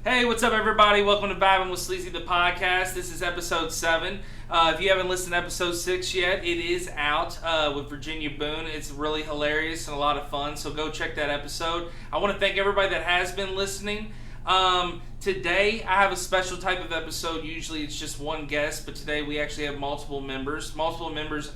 Hey, what's up, everybody? Welcome to Vibing With Sleezy, the podcast. This is episode 7. If you haven't listened to episode 6 yet, it is out with Virginia Boone. It's really hilarious and a lot of fun, so go check that episode. I want to thank everybody that has been listening. Today, I have a special type of episode. Usually it's just one guest, but today we actually have multiple members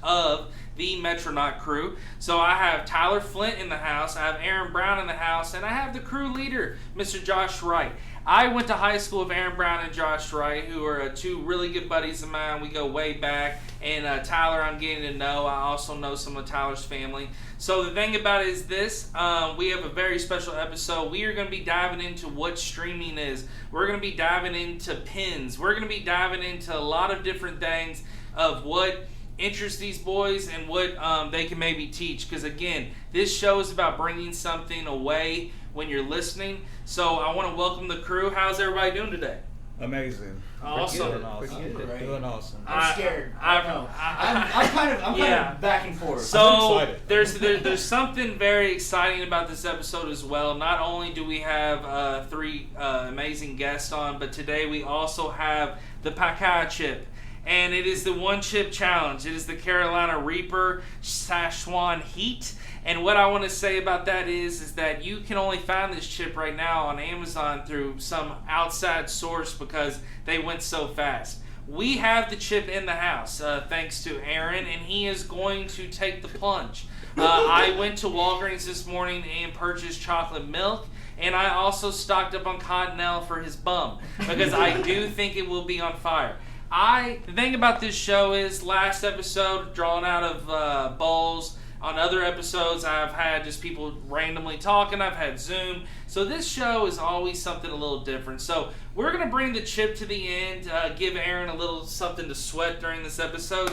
of the Metronaut Crew. So I have Tyler Flint in the house, I have Aaron Brown in the house, and I have the crew leader, Mr. Josh Wright. I went to high school with Aaron Brown and Josh Wright, who are two really good buddies of mine. We go way back. And Tyler, I'm getting to know. I also know some of Tyler's family. So the thing about it is this. We have a very special episode. We are going to be diving into what streaming is. We're going to be diving into pins. We're going to be diving into a lot of different things of what interests these boys and what they can maybe teach. Because, again, this show is about bringing something away when you're listening. So I want to welcome the crew. How's everybody doing today? Amazing. Awesome. Doing awesome. I'm scared. I'm kind of back and forth. So there's something very exciting about this episode as well. Not only do we have 3 amazing guests on, but today we also have the Paqui Chip. And it is the One Chip Challenge. It is the Carolina Reaper Szechuan Heat. And what I want to say about that is that you can only find this chip right now on Amazon through some outside source because they went so fast. We have the chip in the house thanks to Aaron, and he is going to take the plunge. I went to Walgreens this morning and purchased chocolate milk, and I also stocked up on Cottonelle for his bum because I do think it will be on fire. The thing about this show is last episode, drawn out of bowls. On other episodes, I've had just people randomly talking. I've had Zoom. So this show is always something a little different. So we're going to bring the chip to the end, give Aaron a little something to sweat during this episode.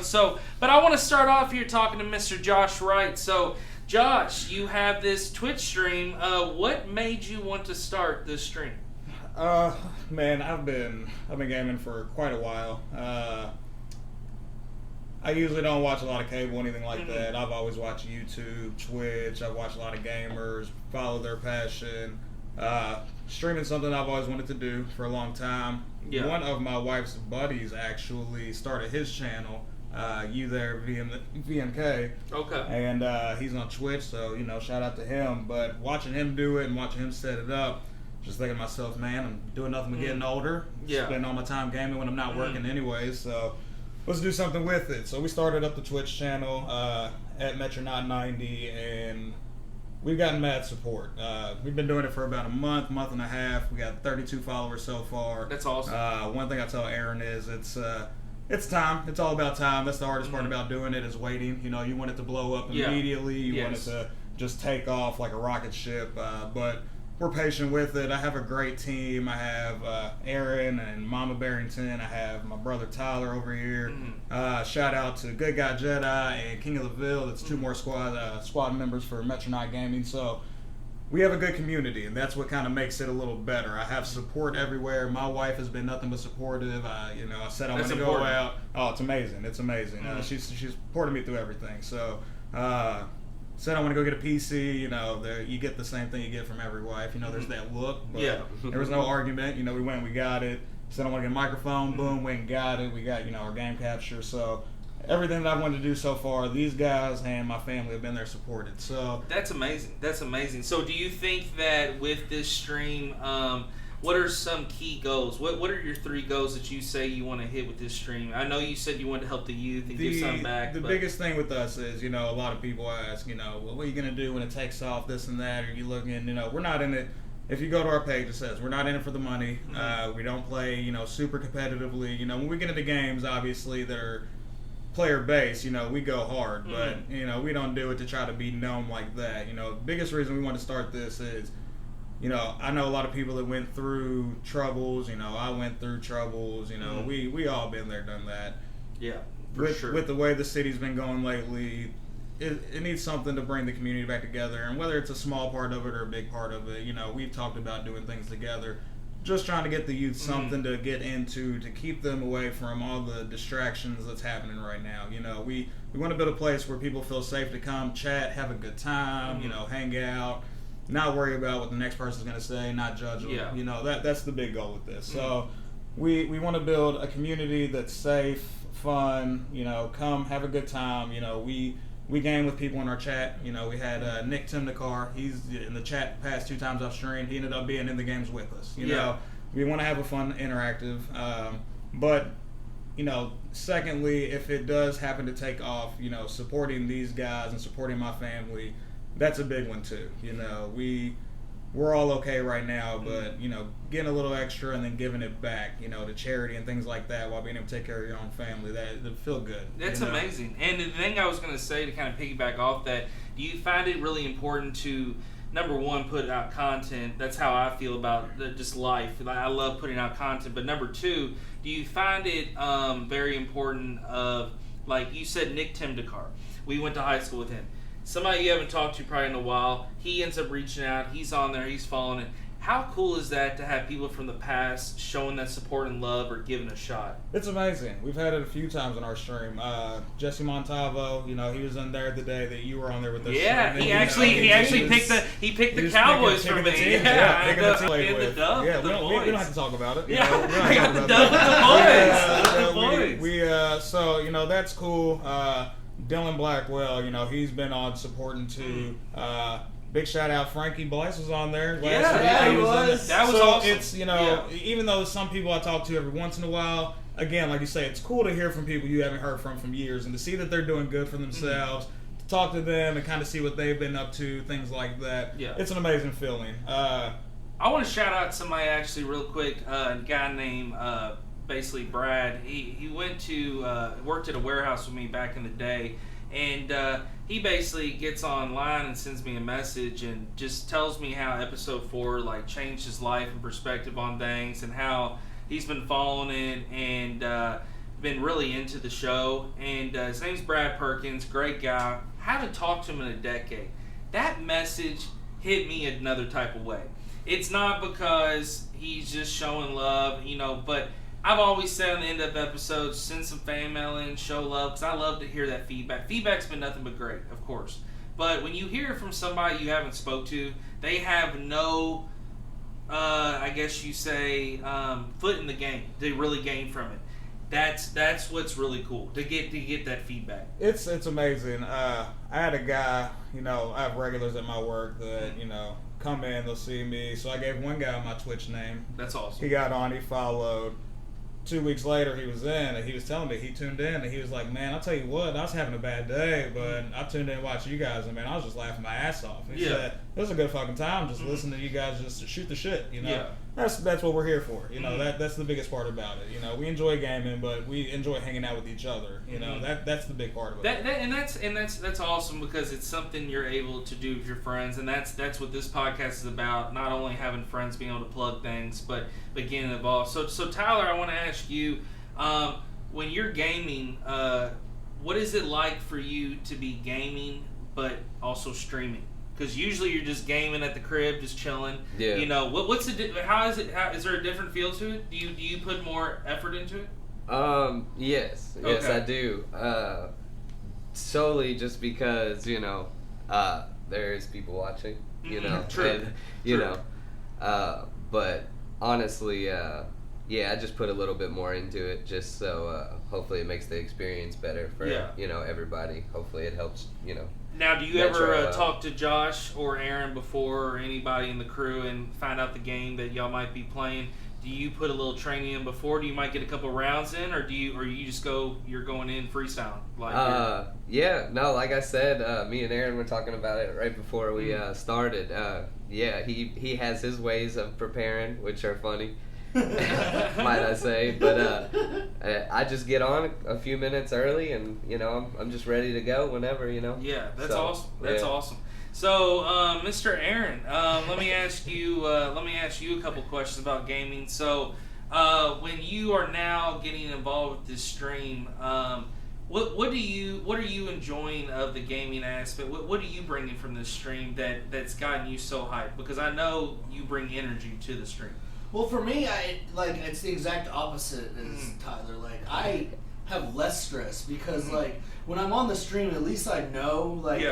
But I want to start off here talking to Mr. Josh Wright. So, Josh, you have this Twitch stream. What made you want to start this stream? Man, I've been gaming for quite a while. I usually don't watch a lot of cable, anything like that. I've always watched YouTube, Twitch. I've watched a lot of gamers, follow their passion. Streaming something I've always wanted to do for a long time. Yeah. One of my wife's buddies actually started his channel, VMK. Okay. And he's on Twitch, so, shout out to him. But watching him do it and watching him set it up, just thinking to myself, man, I'm doing nothing but getting older. Yeah. Spending all my time gaming when I'm not working anyways, so let's do something with it. So we started up the Twitch channel at Metronaut 90, and we've gotten mad support. We've been doing it for about a month and a half. We got 32 followers so far. That's awesome. One thing I tell Aaron is it's time. It's all about time. That's the hardest part about doing it is waiting. You want it to blow up immediately. You want it to just take off like a rocket ship. But we're patient with it. I have a great team. I have Aaron and Mama Barrington. I have my brother Tyler over here. Shout out to Good Guy Jedi and King of the Ville. That's 2 more squad members for Metronaut Gaming. So we have a good community, and that's what kind of makes it a little better. I have support everywhere. My wife has been nothing but supportive. I said I want to go out. Oh, it's amazing. It's amazing. She's supported me through everything. So said I want to go get a PC, you get the same thing you get from every wife. There's that look, but there was no argument. We went and we got it. Said I want to get a microphone, boom, went and got it. We got, our game capture. So everything that I wanted to do so far, these guys and my family have been there supported. So that's amazing. That's amazing. So do you think that with this stream, what are some key goals? What are your 3 goals that you say you want to hit with this stream? I know you said you want to help the youth and give something back. The biggest thing with us is, a lot of people ask, well, what are you going to do when it takes off, this and that? Are you looking, we're not in it. If you go to our page, it says we're not in it for the money. We don't play, super competitively. When we get into games, obviously, that are player-based, we go hard. But, we don't do it to try to be known like that. The biggest reason we want to start this is, I know a lot of people that went through troubles. I went through troubles. We all been there, done that. Yeah, sure. With the way the city's been going lately, it needs something to bring the community back together. And whether it's a small part of it or a big part of it, we've talked about doing things together. Just trying to get the youth something to get into to keep them away from all the distractions that's happening right now. We want to build a place where people feel safe to come, chat, have a good time, hang out. not worry about what the next person's going to say, not judge them. Yeah. You know, that's the big goal with this. So we want to build a community that's safe, fun, you know, come have a good time. You know, we game with people in our chat. You know, we had Nick Timnicar. He's in the chat past 2 times off stream. He ended up being in the games with us. You know, we want to have a fun, interactive. But, you know, secondly, if it does happen to take off, you know, supporting these guys and supporting my family, that's a big one too. You know, we're all okay right now, but, you know, getting a little extra and then giving it back, you know, to charity and things like that while being able to take care of your own family, that feel good. That's amazing. And the thing I was going to say to kind of piggyback off that, do you find it really important to, number one, put out content? That's how I feel about just life. I love putting out content. But number two, do you find it very important of, like you said, Nick Timnicar. We went to high school with him. Somebody you haven't talked to probably in a while, he ends up reaching out, he's on there, he's following it. How cool is that to have people from the past showing that support and love or giving a shot? It's amazing. We've had it a few times on our stream. Jesse Montavo, you know, he was in there the day that you were on there with us. Yeah, he actually picked the Cowboys for me. Picking the dub. Yeah, we don't have to talk about it. Yeah, I got the dub with the boys. So you know that's cool. Dylan Blackwell, you know, he's been on supporting too. Big shout out, Frankie Blyce was on there. He was. That was awesome. It's, you know, even though some people I talk to every once in a while, again, like you say, it's cool to hear from people you haven't heard from years and to see that they're doing good for themselves, to talk to them and kind of see what they've been up to, things like that. Yeah. It's an amazing feeling. I want to shout out somebody actually real quick, a guy named basically Brad. He went to worked at a warehouse with me back in the day, and he basically gets online and sends me a message and just tells me how episode 4 like changed his life and perspective on things, and how he's been following it and been really into the show. And his name's Brad Perkins, great guy. Haven't talked to him in a decade. That message hit me another type of way. It's not because he's just showing love, you know, but I've always said on the end of episodes, send some fan mail in, show love, because I love to hear that feedback. Feedback's been nothing but great, of course. But when you hear from somebody you haven't spoke to, they have no, I guess you say, foot in the game. They really gain from it. That's what's really cool, to get that feedback. It's amazing. I had a guy, you know, I have regulars at my work that, you know, come in, they'll see me. So I gave one guy my Twitch name. That's awesome. He got on, he followed. 2 weeks later, he was in, and he was telling me he tuned in, and he was like, "Man, I'll tell you what, I was having a bad day, but I tuned in and watched you guys, and man, I was just laughing my ass off." He said, "It was a good fucking time just listening to you guys just shoot the shit." You know, that's what we're here for. You know, that's the biggest part about it. You know, we enjoy gaming, but we enjoy hanging out with each other. You know, that's the big part of it. That's awesome, because it's something you're able to do with your friends, and that's what this podcast is about. Not only having friends, being able to plug things, but getting involved. So Tyler, I want to ask you, when you're gaming, what is it like for you to be gaming but also streaming? Because usually you're just gaming at the crib, just chilling. Yeah. You know, what's the how is it? Is there a different feel to it? Do you put more effort into it? Yes, I do. Solely just because, you know, there's people watching. You know, True. And, you know, but honestly, I just put a little bit more into it, just so hopefully it makes the experience better for you know, everybody. Hopefully it helps, you know. Now, do you ever talk to Josh or Aaron before, or anybody in the crew, and find out the game that y'all might be playing? Do you put a little training in before? Do you might get a couple rounds in, or you just you're going in freestyle? Like like I said, me and Aaron were talking about it right before we started. He has his ways of preparing, which are funny. Might I say, but I just get on a few minutes early, and you know I'm just ready to go whenever, you know. Yeah, that's awesome. That's awesome. So, Mr. Aaron, let me ask you a couple questions about gaming. So, when you are now getting involved with this stream, what are you enjoying of the gaming aspect? What are you bringing from this stream that's gotten you so hyped? Because I know you bring energy to the stream. Well, for me, it's the exact opposite as Tyler. Like, I have less stress because, like, when I'm on the stream, at least I know, like,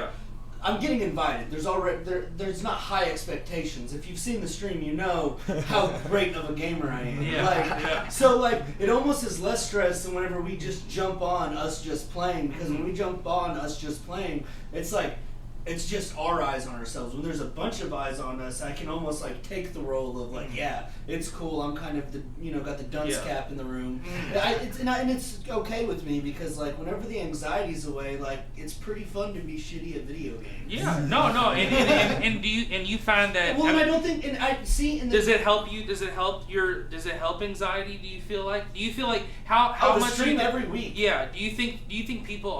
I'm getting invited. There's not high expectations. If you've seen the stream, you know how great of a gamer I am. Yeah. So like it almost is less stress than whenever we just jump on us just playing, because when we jump on us just playing, it's like it's just our eyes on ourselves. When there's a bunch of eyes on us, I can almost like take the role of like, yeah, it's cool. I'm kind of the got the dunce cap in the room. And it's okay with me, because like whenever the anxiety's away, like it's pretty fun to be shitty at video games. Yeah, no, and you find that? Well, I don't think, and I see. Does it help you? Does it help anxiety? Do you feel like how much stream every week? Yeah. Do you think people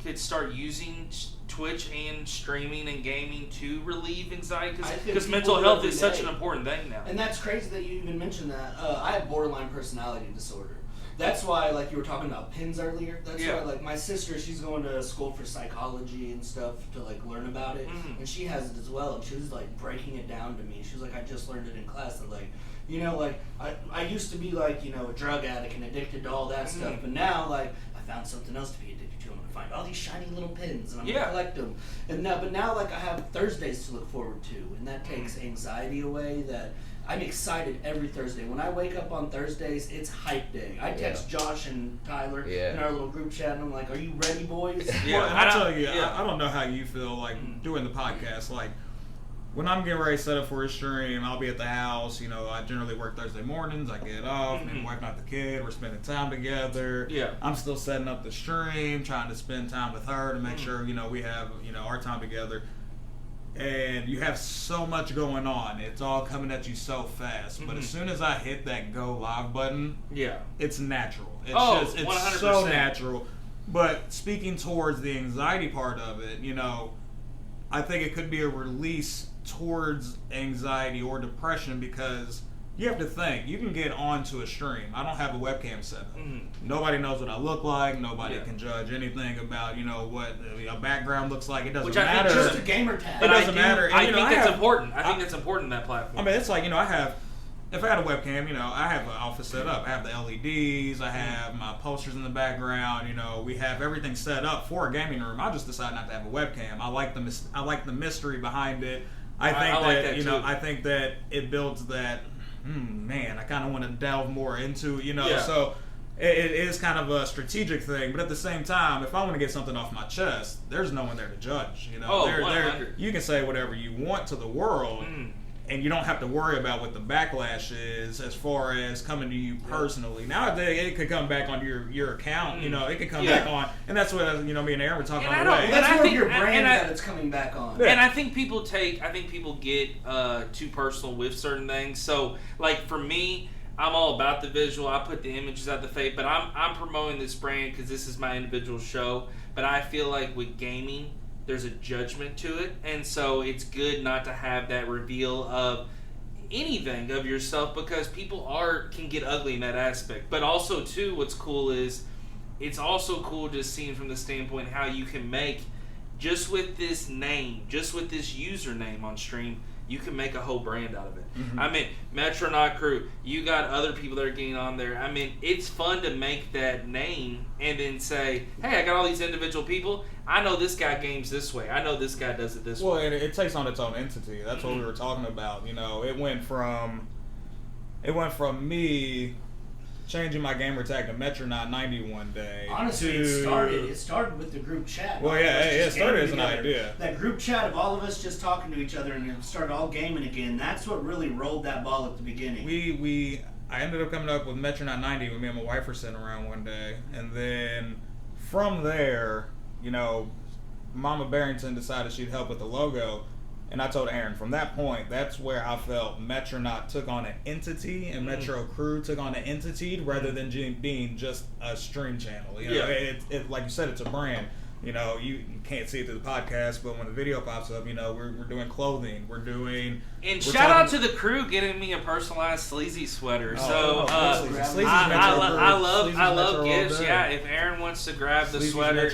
could start using Twitch and streaming and gaming to relieve anxiety? Because mental health is such an important thing now. And that's crazy that you even mentioned that. I have borderline personality disorder. That's why, like you were talking about pins earlier. That's why, like my sister, she's going to school for psychology and stuff to like learn about it, and she has it as well. And she was like breaking it down to me. She was like, I just learned it in class. That like, like I used to be like a drug addict and addicted to all that stuff, but now like I found something else to be addicted to. I'm gonna find all these shiny little pins and I'm gonna collect them. And now like I have Thursdays to look forward to, and that takes anxiety away. That I'm excited every Thursday. When I wake up on Thursdays, it's hype day. I text Josh and Tyler in our little group chat, and I'm like, "Are you ready, boys?" Well, and I tell you, I don't know how you feel like doing the podcast. Like when I'm getting ready to set up for a stream, I'll be at the house. I generally work Thursday mornings. I get off, and wife out the kid. We're spending time together. Yeah, I'm still setting up the stream, trying to spend time with her to make sure we have our time together. And you have so much going on. It's all coming at you so fast. But as soon as I hit that go live button, it's natural. It's 100%. So natural. But speaking towards the anxiety part of it, I think it could be a release towards anxiety or depression, because you have to think, you can get onto a stream. I don't have a webcam set up. Nobody knows what I look like. Nobody can judge anything about, what a background looks like. It doesn't matter. Which I think just a gamer tag. It doesn't matter. I think that's important. I think that's important in that platform. I mean, it's like, if I had a webcam, I have an office set up. I have the LEDs. I have my posters in the background. We have everything set up for a gaming room. I just decided not to have a webcam. I like the mystery behind it. I think that it builds that. Man, I kind of want to delve more into, so it is kind of a strategic thing, but at the same time, if I want to get something off my chest, there's no one there to judge, you can say whatever you want to the world, and you don't have to worry about what the backlash is as far as coming to you personally. Nowadays, it could come back on your account, it could come back on, and that's what, me and Aaron were talking about today. That's more of your brand that it's coming back on. And I think people get too personal with certain things. So, like for me, I'm all about the visual. I put the images out the face, but I'm promoting this brand because this is my individual show. But I feel like with gaming, there's a judgment to it, and so it's good not to have that reveal of anything of yourself, because people can get ugly in that aspect. But also too, what's cool is it's also cool just seeing from the standpoint how you can make, just with this name, just with this username on stream, you can make a whole brand out of it. I mean, Metronaut Crew, you got other people that are getting on there. I mean, it's fun to make that name and then say, hey, I got all these individual people. I know this guy games this way. I know this guy does it this way. Well, it takes on its own entity. That's what we were talking about. It went from me changing my gamer tag to Metronaut 90 one day. Honestly, it started with the group chat. Well, it started as an idea. That group chat of all of us just talking to each other and started all gaming again. That's what really rolled that ball at the beginning. I ended up coming up with Metronaut 90 when me and my wife were sitting around one day, and then from there, Mama Barrington decided she'd help with the logo. And I told Aaron, from that point, that's where I felt Metronaut took on an entity and Metro Crew took on an entity rather than being just a stream channel. It like you said, it's a brand. You can't see it through the podcast, but when the video pops up, we're doing clothing. And shout out to the crew getting me a personalized Sleezy sweater. I love gifts. Yeah, if Aaron wants to grab the Sleazy's sweater,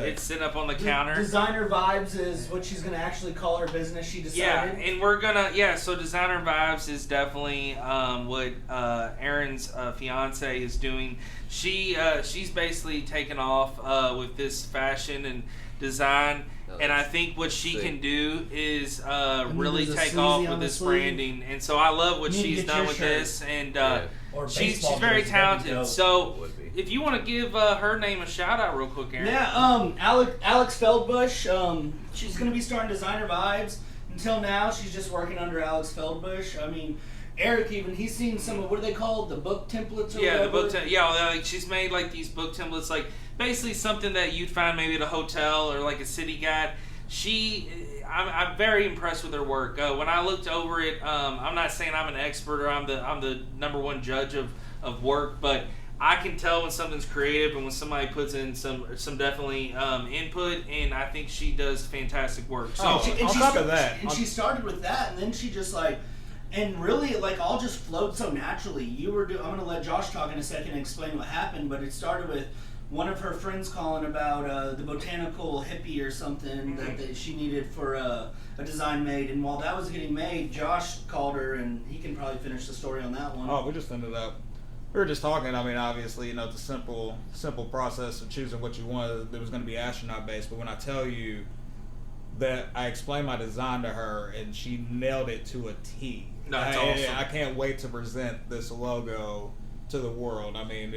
it's sitting up on the counter. Designer Vibes is what she's going to actually call her business. She decided. Yeah, and we're gonna so Designer Vibes is definitely what Aaron's fiance is doing. She's basically taken off with this fashion, and design. Oh, And I think what she sick. can do is really there's a take Sleezy off on with the this sleeve. branding. And so I love what You need to she's get done your with shirt. this. And Or she's baseball very jersey, that'd be talented. dope. So Would be. if you want to give her name a shout out real quick, Aaron. Yeah, Alex Feldbush. She's gonna be starting Designer Vibes. Until now, she's just working under Alex Feldbush. I mean, Eric even he's seen some of what are they called, the book templates or Yeah, whatever. the book. Like she's made like these book templates, like basically something that you'd find maybe at a hotel or like a city guide. I'm very impressed with her work. When I looked over it, I'm not saying I'm an expert or I'm the number one judge of work, but I can tell when something's creative and when somebody puts in some definitely input, and I think she does fantastic work. So on top of that, she started with that, and then she just like, and really like all just flowed so naturally. I'm gonna let Josh talk in a second and explain what happened, but it started with one of her friends calling about the botanical hippie or something that she needed for a design made, and while that was getting made, Josh called her, and he can probably finish the story on that one. Oh, we just ended up. We were just talking. I mean, obviously, it's a simple process of choosing what you want. It was going to be astronaut based, but when I tell you that I explained my design to her and she nailed it to a T. That's awesome. I can't wait to present this logo to the world. I mean,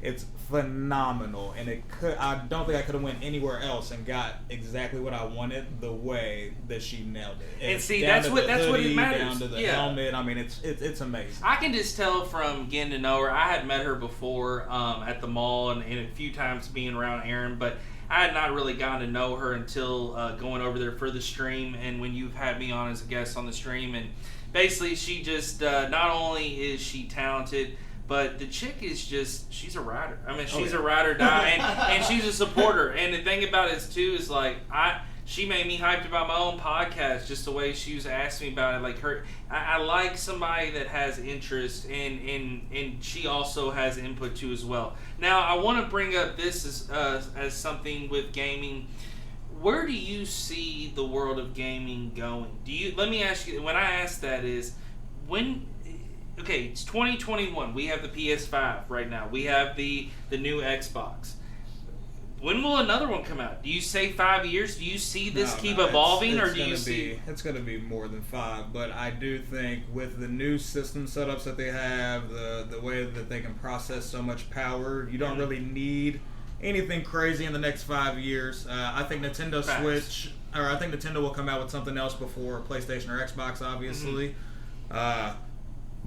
it's phenomenal, and I don't think I could have went anywhere else and got exactly what I wanted the way that she nailed it. And see, down that's to what the hoodie, it matters. down to the helmet. I mean, it's amazing. I can just tell from getting to know her. I had met her before at the mall and a few times being around Aaron, but I had not really gotten to know her until going over there for the stream, and when you've had me on as a guest on the stream. And basically, she just not only is she talented, but the chick is she's a rider. I mean, she's a ride or die, and she's a supporter. And the thing about it too is like she made me hyped about my own podcast, just the way she was asking me about it. Like I like somebody that has interest, and she also has input too as well. Now I want to bring up this as something with gaming. Where do you see the world of gaming going? Let me ask you. When I ask that is when. Okay, it's 2021. We have the PS5 right now. We have the new Xbox. When will another one come out? Do you say 5 years? Do you see this keep evolving, or do you see? It's going to be more than 5, but I do think with the new system setups that they have, the way that they can process so much power, you don't really need anything crazy in the next 5 years. I think Nintendo Switch, or I think Nintendo will come out with something else before PlayStation or Xbox, obviously.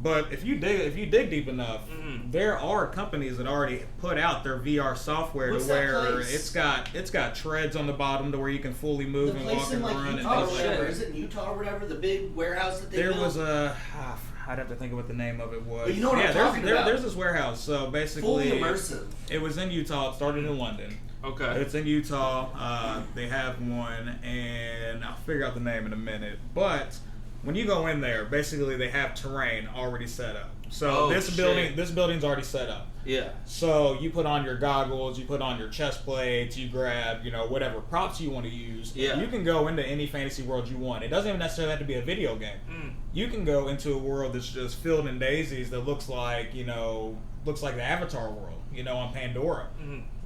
But if you dig deep enough, there are companies that already put out their VR software to where it's got treads on the bottom to where you can fully move and walk and run. Utah or whatever. Is it in Utah or whatever? The big warehouse that they built? There was I'd have to think of what the name of it was. But you know what I'm talking about. There's this warehouse. So basically, fully immersive. It was in Utah. It started in London. Okay. It's in Utah. They have one, and I'll figure out the name in a minute. But when you go in there, basically they have terrain already set up. So this building's already set up. Yeah. So you put on your goggles, you put on your chest plates, you grab, whatever props you want to use. Yeah. You can go into any fantasy world you want. It doesn't even necessarily have to be a video game. You can go into a world that's just filled in daisies that looks like the Avatar world, on Pandora.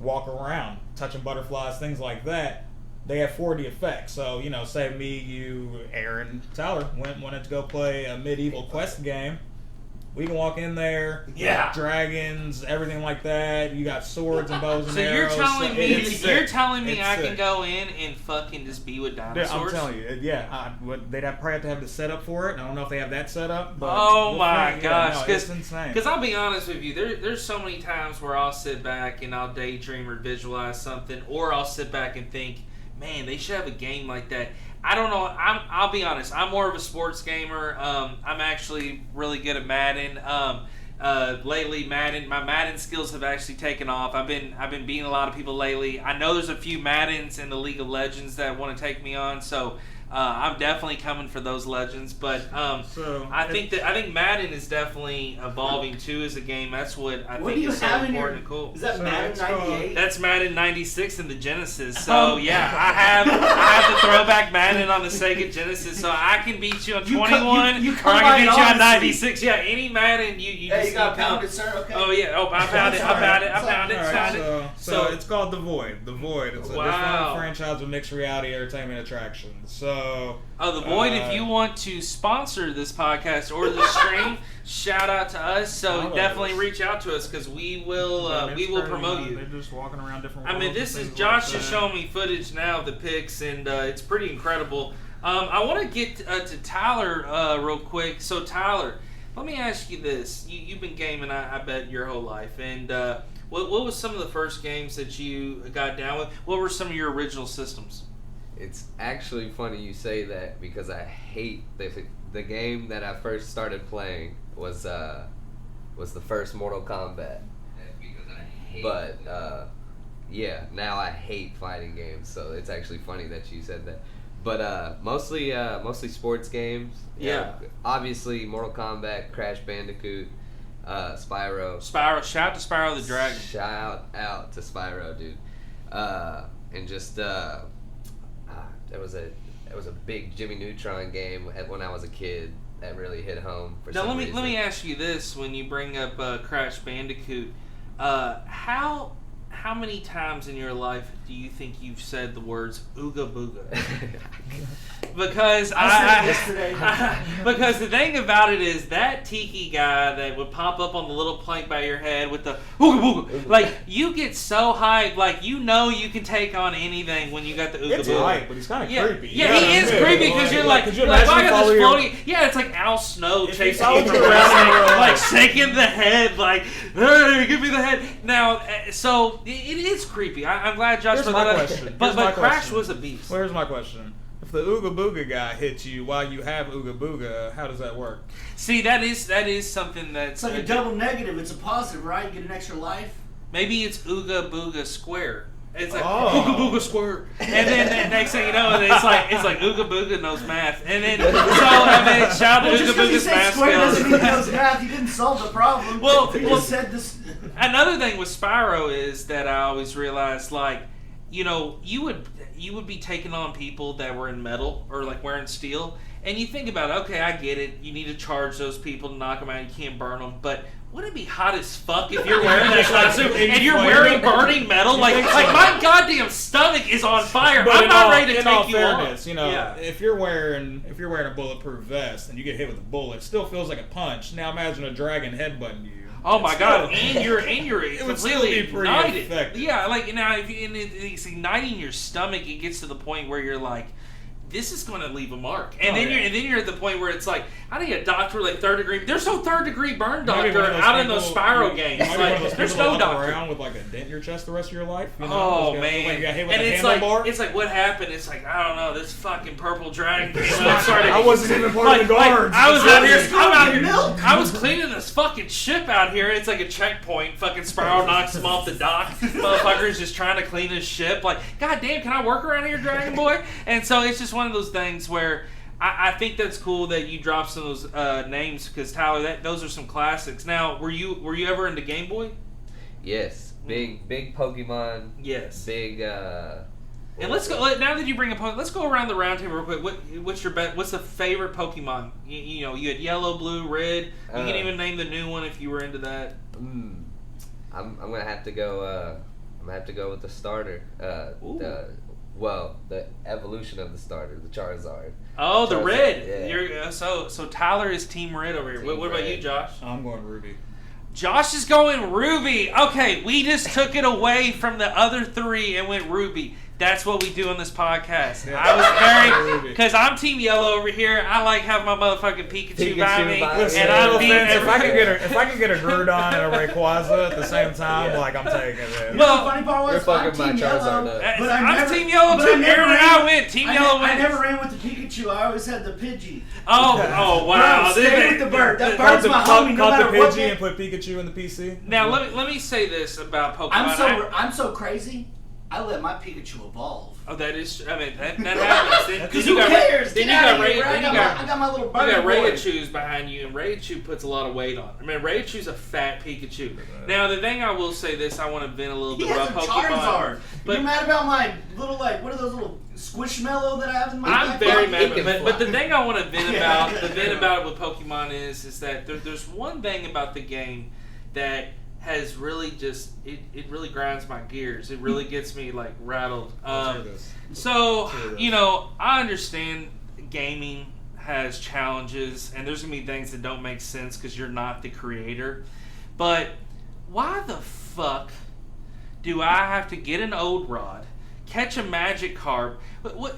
Walk around, touching butterflies, things like that. They have 4D effects. So, say me, you, Aaron, Tyler wanted to go play a medieval quest game. We can walk in there, dragons, everything like that. You got swords and bows and arrows. So you're telling me I can go in and fucking just be with dinosaurs? I'm telling you, they'd probably have to have the setup for it. I don't know if they have that set up. But my gosh, it's insane. Because I'll be honest with you, there's so many times where I'll sit back and I'll daydream or visualize something, or I'll sit back and think, man, they should have a game like that. I don't know. I'll be honest. I'm more of a sports gamer. I'm actually really good at Madden. Lately, my Madden skills have actually taken off. I've been beating a lot of people lately. I know there's a few Maddens in the League of Legends that want to take me on. So I'm definitely coming for those legends, but I think Madden is definitely evolving too as a game. That's what I think is so important and cool. Is that Madden 98? That's Madden 96 in the Genesis. So yeah, I have the throwback Madden on the Sega Genesis, so I can beat you on 21, or I can beat you on 96. Yeah, any Madden you just got pounded, sir. Okay. Oh yeah, I found it. So it's called The Void. The Void. It's a different franchise with mixed reality entertainment attractions. So The Void, if you want to sponsor this podcast or the stream, shout out to us. So definitely reach out to us because we will promote you. They're just walking around different. I mean, this is Josh just showing me footage now of the pics, and it's pretty incredible. I want to get to Tyler real quick. So Tyler, let me ask you this: you've been gaming, I bet, your whole life, and what was some of the first games that you got down with? What were some of your original systems? It's actually funny you say that because I hate the game that I first started playing was the first Mortal Kombat. But yeah, now I hate fighting games, so it's actually funny that you said that. But mostly sports games. Yeah. Obviously Mortal Kombat, Crash Bandicoot, Spyro. Shout out to Spyro the Dragon. Shout out to Spyro, dude. And just there was a big Jimmy Neutron game when I was a kid that really hit home. Now let me ask you this: when you bring up Crash Bandicoot, how many times in your life do you think you've said the words "ooga booga"? Because I said it yesterday. Because the thing about it is that tiki guy that would pop up on the little plank by your head with the ooga booga, like you get so hyped, like you can take on anything when you got the ooga booga. It's hype, but he's kind of creepy. Yeah, he is creepy because you're like, I got this floating. Yeah, it's like Al Snow chasing you around, like shaking the head, like, hey, give me the head. Now, so it is creepy. I'm glad Josh brought that up. Question. But Crash was a beast. Well, here's my question. If the Ooga Booga guy hits you while you have Ooga Booga, how does that work? See, that is something that's... It's like a double negative. It's a positive, right? You get an extra life. Maybe it's Ooga Booga Square. It's like Ooga Booga Square. And then the next thing you know, it's like Ooga Booga knows math. And then, shout out to Ooga Booga's math Square skills. doesn't mean he knows math. You didn't solve the problem. Well, you just said this... Another thing with Spyro is that I always realized, like, you would be taking on people that were in metal or like wearing steel, and you think about it, okay, I get it. You need to charge those people to knock them out. You can't burn them, but wouldn't it be hot as fuck if you're wearing that costume and you're wearing burning metal? Like my goddamn stomach is on fire. I'm not ready to take you on. If you're wearing a bulletproof vest and you get hit with a bullet, it still feels like a punch. Now imagine a dragon headbutting you. Oh my god! And you're completely ignited. Effective. Yeah, like now, if it's igniting your stomach, it gets to the point where you're like, this is going to leave a mark. And then you're at the point where it's like, I need a doctor like third degree. There's no third degree burn doctor out in those Spyro games. Like, there's no doctor around with like a dent in your chest the rest of your life. Oh man! Like you got hit with and it's like what happened? It's like, I don't know. This fucking purple dragon came up. I wasn't even part of the guards. I was out here. I was cleaning this fucking ship out here. It's like a checkpoint. Fucking Spyro knocks him off the dock. Motherfucker's just trying to clean his ship. Like, god damn, can I work around here, Dragon Boy? And so it's just one of those things where I think that's cool that you dropped some of those names because Tyler, those are some classics. Now, were you ever into Game Boy? Yes, big Pokemon. Yes, big. And let's go. Now that you bring a Pokemon, let's go around the round table real quick. What's the favorite Pokemon? You had yellow, blue, red. You can even name the new one if you were into that. I'm gonna have to go. I'm gonna have to go with the starter. The evolution of the starter, the Charizard. Oh, the red. Yeah. You're so Tyler is Team Red over here. What about you, Josh? I'm going Ruby. Josh is going Ruby. Okay, we just took it away from the other three and went Ruby. That's what we do on this podcast. Yeah. I was very because I'm Team Yellow over here. I like having my motherfucking Pikachu by me, and I'm being. If I could get a Groudon and a Rayquaza at the same time, like I'm taking it. Well, the funny part was I'm Team Yellow, but I'm Team Yellow too. Aaron and I went. Team Yellow wins. I never ran with the Pikachu. I always had the Pidgey. Oh wow! Stay with the bird. That bird's my homie. No matter what. And put Pikachu in the PC. Now let me say this about Pokemon. I'm so crazy I let my Pikachu evolve. Oh, that is. I mean, that happens. Because who cares? Then you got Ray. I got my little bird. You got Raichu's behind you, and Raichu puts a lot of weight on. I mean, Raichu's a fat Pikachu. Now, the thing I will say this, I want to vent a little bit about Pokemon. Charizard. But you're mad about my little what are those little Squishmallow that I have in my I'm back very pocket? mad, but the thing I want to vent about, it with Pokemon is that there's one thing about the game that has really just it really grinds my gears. It really gets me like rattled. So I understand gaming has challenges and there's gonna be things that don't make sense because you're not the creator. But why the fuck do I have to get an old rod, catch a Magikarp?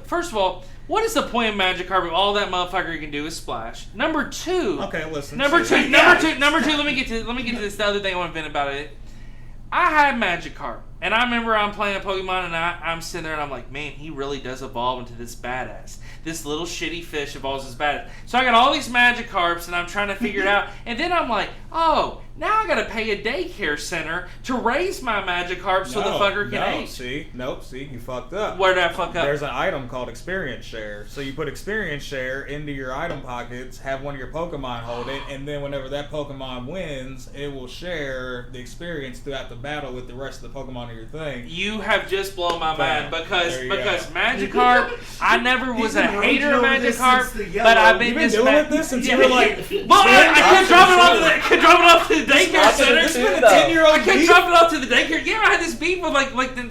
First of all, what is the point of Magikarp if all that motherfucker can do is splash? Number two. Okay, listen. Number two. Let me get to this. The other thing I want to vent about it. I had Magikarp, and I remember I'm playing a Pokemon, and I'm sitting there, and I'm like, man, he really does evolve into this badass. This little shitty fish evolves as badass. So I got all these Magikarps, and I'm trying to figure it out, and then I'm like, oh, now I got to pay a daycare center to raise my Magikarp so the fucker can age. See, you fucked up. Where did I fuck up? There's an item called Experience Share. So you put Experience Share into your item pockets, have one of your Pokemon hold it, and then whenever that Pokemon wins, it will share the experience throughout the battle with the rest of the Pokemon of your thing. You have just blown my mind because Magikarp, I never was a hater of Magikarp, but I've been dealing with this since you were like. Well, I kept dropping off to the daycare center. This has been a 10-year-old I kept dropping off to the daycare. Yeah, I had this beef with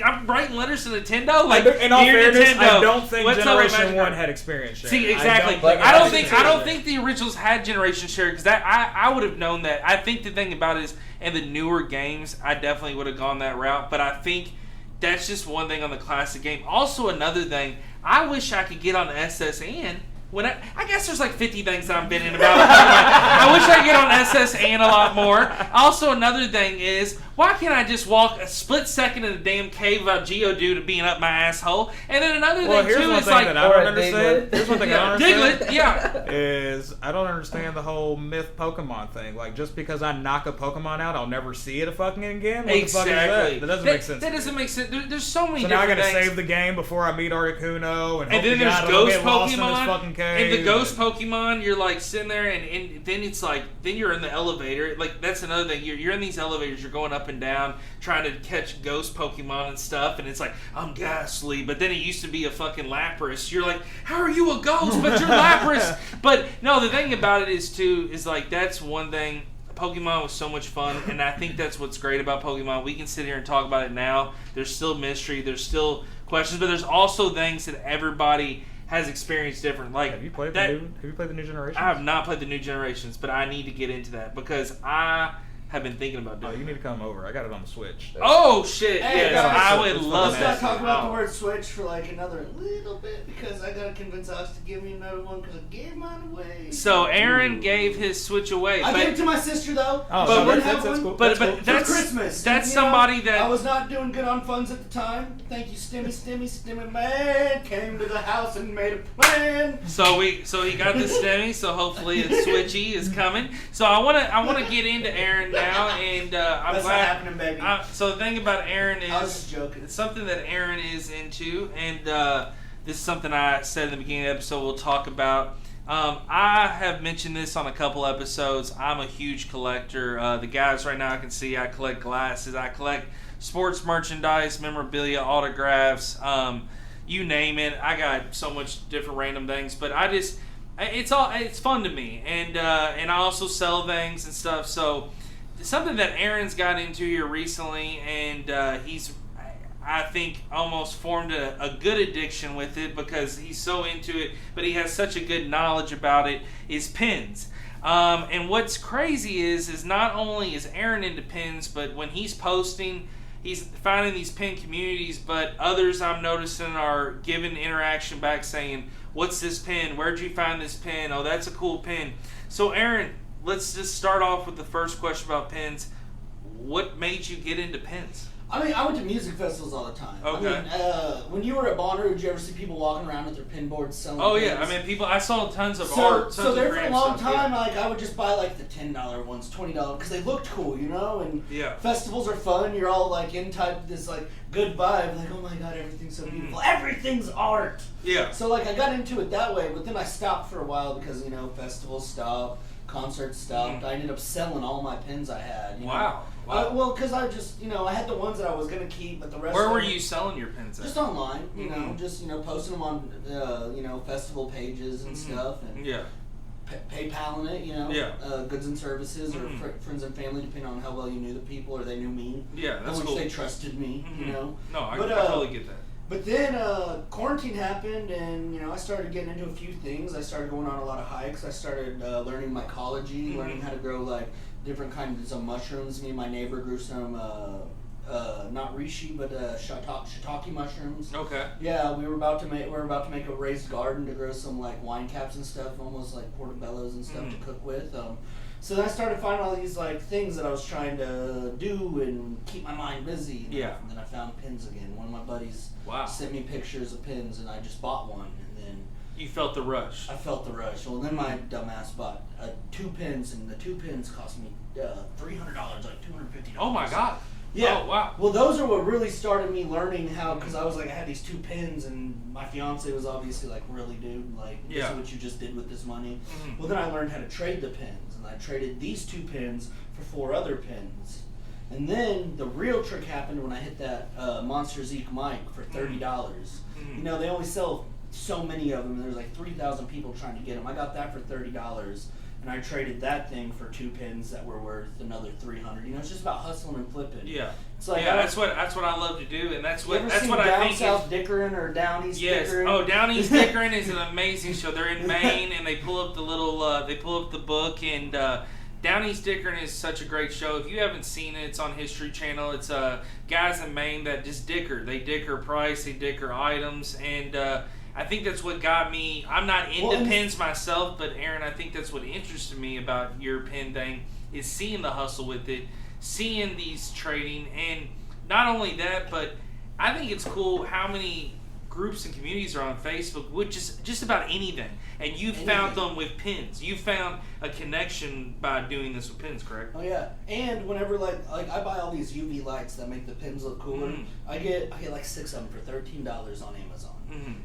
I'm writing letters to Nintendo. Like, in all fairness, Nintendo, I don't think what's Generation 1 had Experience Share. See, exactly. I don't think the originals had Generation Share because I would have known that. I think the thing about it is, in the newer games, I definitely would have gone that route. But I think that's just one thing on the classic game. Also, another thing, I wish I could get on SSN. When I guess there's like 50 things that I'm venting about. I wish I could get on SSN a lot more. Also, another thing is, why can't I just walk a split second in a damn cave without Geodude being up my asshole? And then another thing too is like, that I don't understand. Here's one thing I don't understand. Diglett, yeah. Is I don't understand the whole myth Pokemon thing. Like, just because I knock a Pokemon out, I'll never see it fucking again. What exactly. the fuck is that? That doesn't make sense. That doesn't make sense. There's so many. So different now I gotta things. save the game before I meet Articuno, and then there's Ghost Pokemon. And the Ghost Pokemon, you're like sitting there, and then it's like, then you're in the elevator. Like, that's another thing. You're in these elevators, you're going up and down, trying to catch Ghost Pokemon and stuff, and it's like, I'm Ghastly, but then it used to be a fucking Lapras. You're like, how are you a ghost, but you're Lapras? But no, the thing about it is like, that's one thing. Pokemon was so much fun, and I think that's what's great about Pokemon. We can sit here and talk about it now. There's still mystery, there's still questions, but there's also things that everybody has experienced different. Like, have you played the new generations? I have not played the new generations, but I need to get into that because I have been thinking about doing it. You need to come over. I got it on the Switch. Oh shit! Hey, yes, I would love that. Let's not talk about the word Switch for like another little bit because I gotta convince us to give me another one because I gave mine away. So Aaron gave his Switch away. I gave it to my sister though. Oh, but that's cool. But that's Christmas. That's somebody that I was not doing good on funds at the time. Thank you, Stimmy man came to the house and made a plan. So he got the Stimmy. So hopefully a Switchy is coming. So I wanna get into Aaron now and. I'm That's glad. Not happening, baby. So the thing about Aaron is, I was just joking. It's something that Aaron is into, and this is something I said in the beginning of the episode. We'll talk about. I have mentioned this on a couple episodes. I'm a huge collector. The guys right now I can see I collect glasses. I collect sports merchandise, memorabilia, autographs. You name it. I got so much different random things, but it's fun to me, and I also sell things and stuff. So. Something that Aaron's got into here recently, and he's, I think, almost formed a good addiction with it because he's so into it, but he has such a good knowledge about it, is pins. And what's crazy is not only is Aaron into pins, but when he's posting, he's finding these pin communities, but others I'm noticing are giving interaction back saying, what's this pin? Where'd you find this pin? Oh, that's a cool pin. So Aaron, let's just start off with the first question about pins. What made you get into pins? I mean, I went to music festivals all the time. Okay. I mean, when you were at Bonnaroo, did you ever see people walking around with their pin boards selling Oh pins? yeah, I mean, I saw tons of art. Tons So of there for a brand long stuff, time, yeah. like I would just buy like the $10 ones, $20 because they looked cool, you know. And Yeah. festivals are fun. You're all like in type this like good vibe, like oh my god, everything's so beautiful, everything's art. Yeah. So like I got into it that way, but then I stopped for a while because festivals stopped, concerts stopped. I ended up selling all my pins I had. You know? Wow. Well, because I just, I had the ones that I was gayonna keep, but the rest. Where of were them, you selling your pins at? Just online, just posting them on, festival pages and stuff, and Yeah. PayPaling it, goods and services or friends and family, depending on how well you knew the people or they knew me. Yeah, that's how much cool. they trusted me, No, I totally get that. But then quarantine happened, and I started getting into a few things. I started going on a lot of hikes. I started learning mycology, learning how to grow like different kinds of mushrooms. Me and my neighbor grew some not reishi, but shiitake mushrooms. Okay. Yeah, we were about to make a raised garden to grow some like wine caps and stuff, almost like portobellos and stuff to cook with. So then I started finding all these like things that I was trying to do and keep my mind busy. Yeah. And then I found pins again. One of my buddies Wow. sent me pictures of pins, and I just bought one. And then You felt the rush. I felt the rush. Well, then my dumbass bought 2 pins, and the 2 pins cost me $300, like $250. Oh my god. Yeah. Oh wow. Well, those are what really started me learning how, because I was like, I had these 2 pins, and my fiance was obviously like, really, dude, like, this is what you just did with this money. Well, then I learned how to trade the pins, and I traded these 2 pins for 4 other pins. And then the real trick happened when I hit that Monster Zeke mic for $30. They only sell so many of them, and there's like 3,000 people trying to get them. I got that for $30. And I traded that thing for 2 pins that were worth another $300. It's just about hustling and flipping. Yeah. It's like that's what I love to do, and that's what you ever that's seen what Down I think. South Dickering or Down East Dickering? Oh, Down East Dickering is an amazing show. They're in Maine, and they pull up the little the book, and Down East Dickering is such a great show. If you haven't seen it, it's on History Channel. It's guys in Maine that just dicker. They dicker price, they dicker items, and I think that's what got me. I'm not into pins myself, but Aaron, I think that's what interested me about your pin thing is seeing the hustle with it, seeing these trading, and not only that, but I think it's cool how many groups and communities are on Facebook with just about anything, and you found them with pins. You found a connection by doing this with pins, correct? Oh yeah, and whenever like I buy all these UV lights that make the pins look cooler, I get like 6 of them for $13 on Amazon.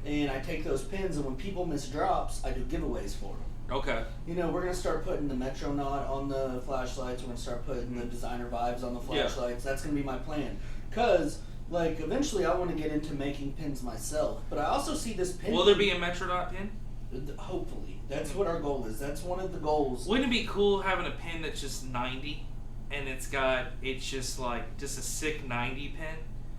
And I take those pins, and when people miss drops, I do giveaways for them. Okay. We're going to start putting the Metronaut on the flashlights. We're going to start putting the designer vibes on the flashlights. That's going to be my plan. Because, like, eventually I want to get into making pins myself. But I also see this pin... Will there be a Metronaut pin? Hopefully. That's what our goal is. That's one of the goals. Wouldn't it be cool having a pin that's just 90, and it's just a sick 90 pin?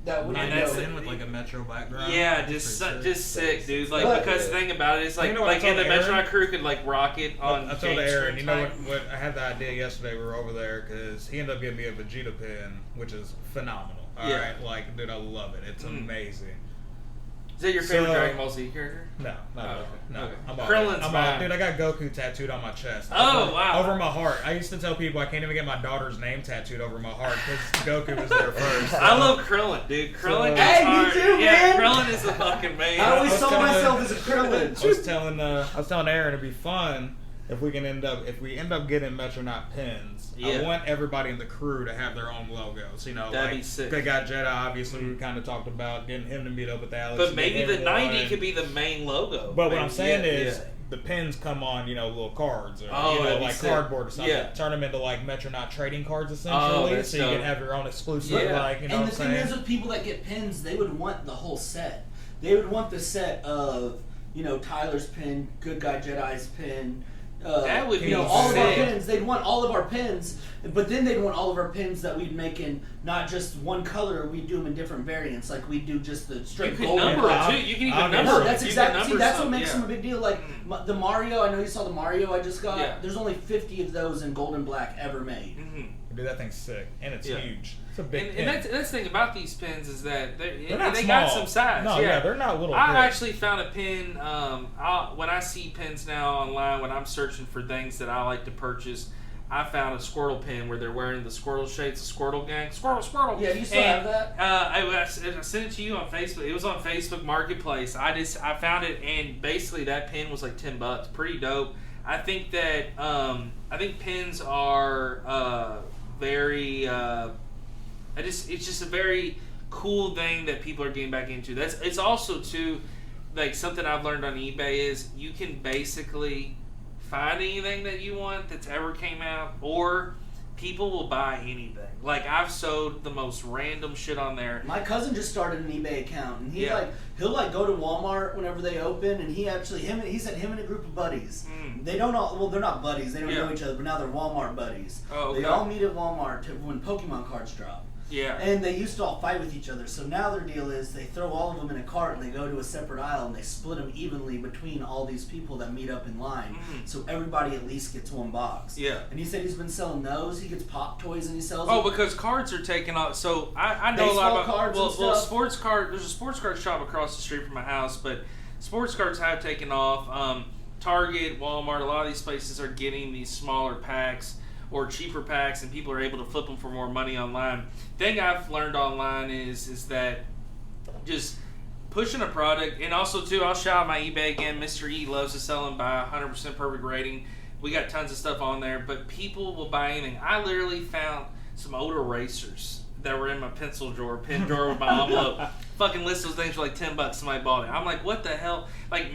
That would in with like a Metro background. Yeah, just sick, dude. Like, because the thing about it is, like, in the Metronaut crew could like rock it on. I told Aaron, you know what? I had the idea yesterday. We were over there because he ended up giving me a Vegeta pin, which is phenomenal. All right, like, dude, I love it. It's amazing. Is that your favorite Dragon Ball Z character? No. Okay. I'm out. Dude, I got Goku tattooed on my chest. Wow. Over my heart. I used to tell people I can't even get my daughter's name tattooed over my heart because Goku was there first. So. I love Krillin, dude. Krillin Hey, hard. me too, Yeah, man. Krillin is the fucking man. I always saw myself as a Krillin. I was telling Aaron it'd be fun if we end up getting Metronaut pins. I want everybody in the crew to have their own logos. That'd be sick. Good Guy Jedi, obviously, we kind of talked about getting him to meet up with Alex. But maybe the 90 could be the main logo. But what I'm saying is, the pins come on, little cards or like cardboard or something. Yeah. Turn them into like Metronaut trading cards essentially, so you can have your own exclusive. And the thing is, with people that get pins, they would want the whole set. They would want the set of Tyler's pin, Good Guy Jedi's pin. That would be all of our pins. They'd want all of our pins, but then they'd want all of our pins that we'd make in not just one color. We'd do them in different variants. Like we'd do just the straight gold. You can number it too. You can even number. No, that's exactly. See, that's what makes them a big deal. Like the Mario. I know you saw the Mario I just got. Yeah. There's only 50 of those in gold and black ever made. Dude, that thing's sick, and it's huge. It's a big pin. And that's the thing about these pins is that they small. got some size. No, they're not little. I actually found a pin. When I see pins now online, when I'm searching for things that I like to purchase, I found a Squirtle pin where they're wearing the Squirtle shades, the Squirtle gang. Squirtle. Yeah, you still have that? I sent it to you on Facebook. It was on Facebook Marketplace. I found it, and basically that pin was like $10. Pretty dope. I think that pins are very. It's just a very cool thing that people are getting back into. It's also too, like, something I've learned on eBay is you can basically find anything that you want that's ever came out, or people will buy anything. Like, I've sold the most random shit on there. My cousin just started an eBay account, and he'll go to Walmart whenever they open, and he said him and a group of buddies. They don't all, well, they're not buddies, they don't know each other, but now they're Walmart buddies. Oh, okay. They all meet at Walmart when Pokemon cards drop. Yeah. And they used to all fight with each other. So now their deal is they throw all of them in a cart and they go to a separate aisle and they split them evenly between all these people that meet up in line. So everybody at least gets one box. Yeah. And he said he's been selling those. He gets pop toys and he sells them. them. Because cards are taken off. So I know baseball a lot about cards and stuff. Well, sports card. There's a sports card shop across the street from my house, but sports cards have taken off. Target, Walmart, a lot of these places are getting these smaller packs or cheaper packs, and people are able to flip them for more money online. Thing I've learned online is that just pushing a product, and also too, I'll shout out my eBay again. Mr. E loves to sell them by 100% perfect rating. We got tons of stuff on there, but people will buy anything. I literally found some old erasers that were in my pen drawer with my envelope. Fucking list those things for like $10. Somebody bought it. I'm like, what the hell? Like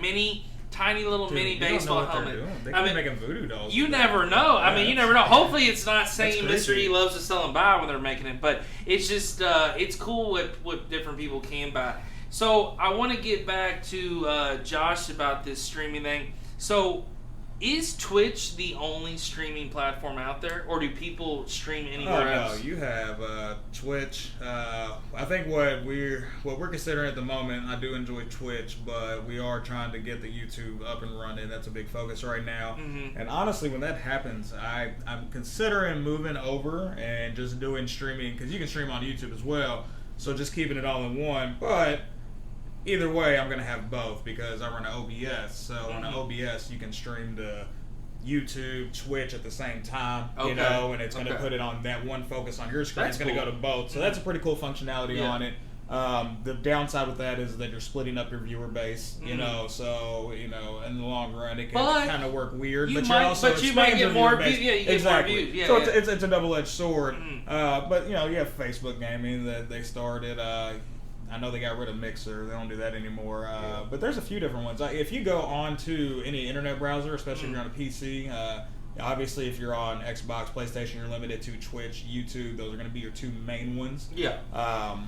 tiny little mini baseball helmet. They could be making voodoo dolls. You never know. I mean, you never know. Hopefully, it's not saying Mr. E loves to sell and buy when they're making it, but it's just it's cool what different people can buy. So I want to get back to Josh about this streaming thing. So, is Twitch the only streaming platform out there, or do people stream anywhere else? No, you have Twitch. I think what we're considering at the moment, I do enjoy Twitch, but we are trying to get the YouTube up and running. That's a big focus right now. And honestly, when that happens, I'm considering moving over and just doing streaming, because you can stream on YouTube as well. So just keeping it all in one, but either way, I'm going to have both because I run an OBS. So on an OBS, you can stream to YouTube, Twitch at the same time, you know, and it's going to put it on that one focus on your screen. It's going to go to both. So that's a pretty cool functionality on it. The downside with that is that you're splitting up your viewer base, you know, so, you know, in the long run, it can kind of work weird. But you might get more views. Yeah, you get more views. Yeah, so it's a double-edged sword. But, you know, you have Facebook Gaming that they started. I know they got rid of Mixer. They don't do that anymore. But there's a few different ones. If you go on to any internet browser, especially if you're on a PC, obviously if you're on Xbox, PlayStation, you're limited to Twitch, YouTube. Those are going to be your two main ones. Yeah.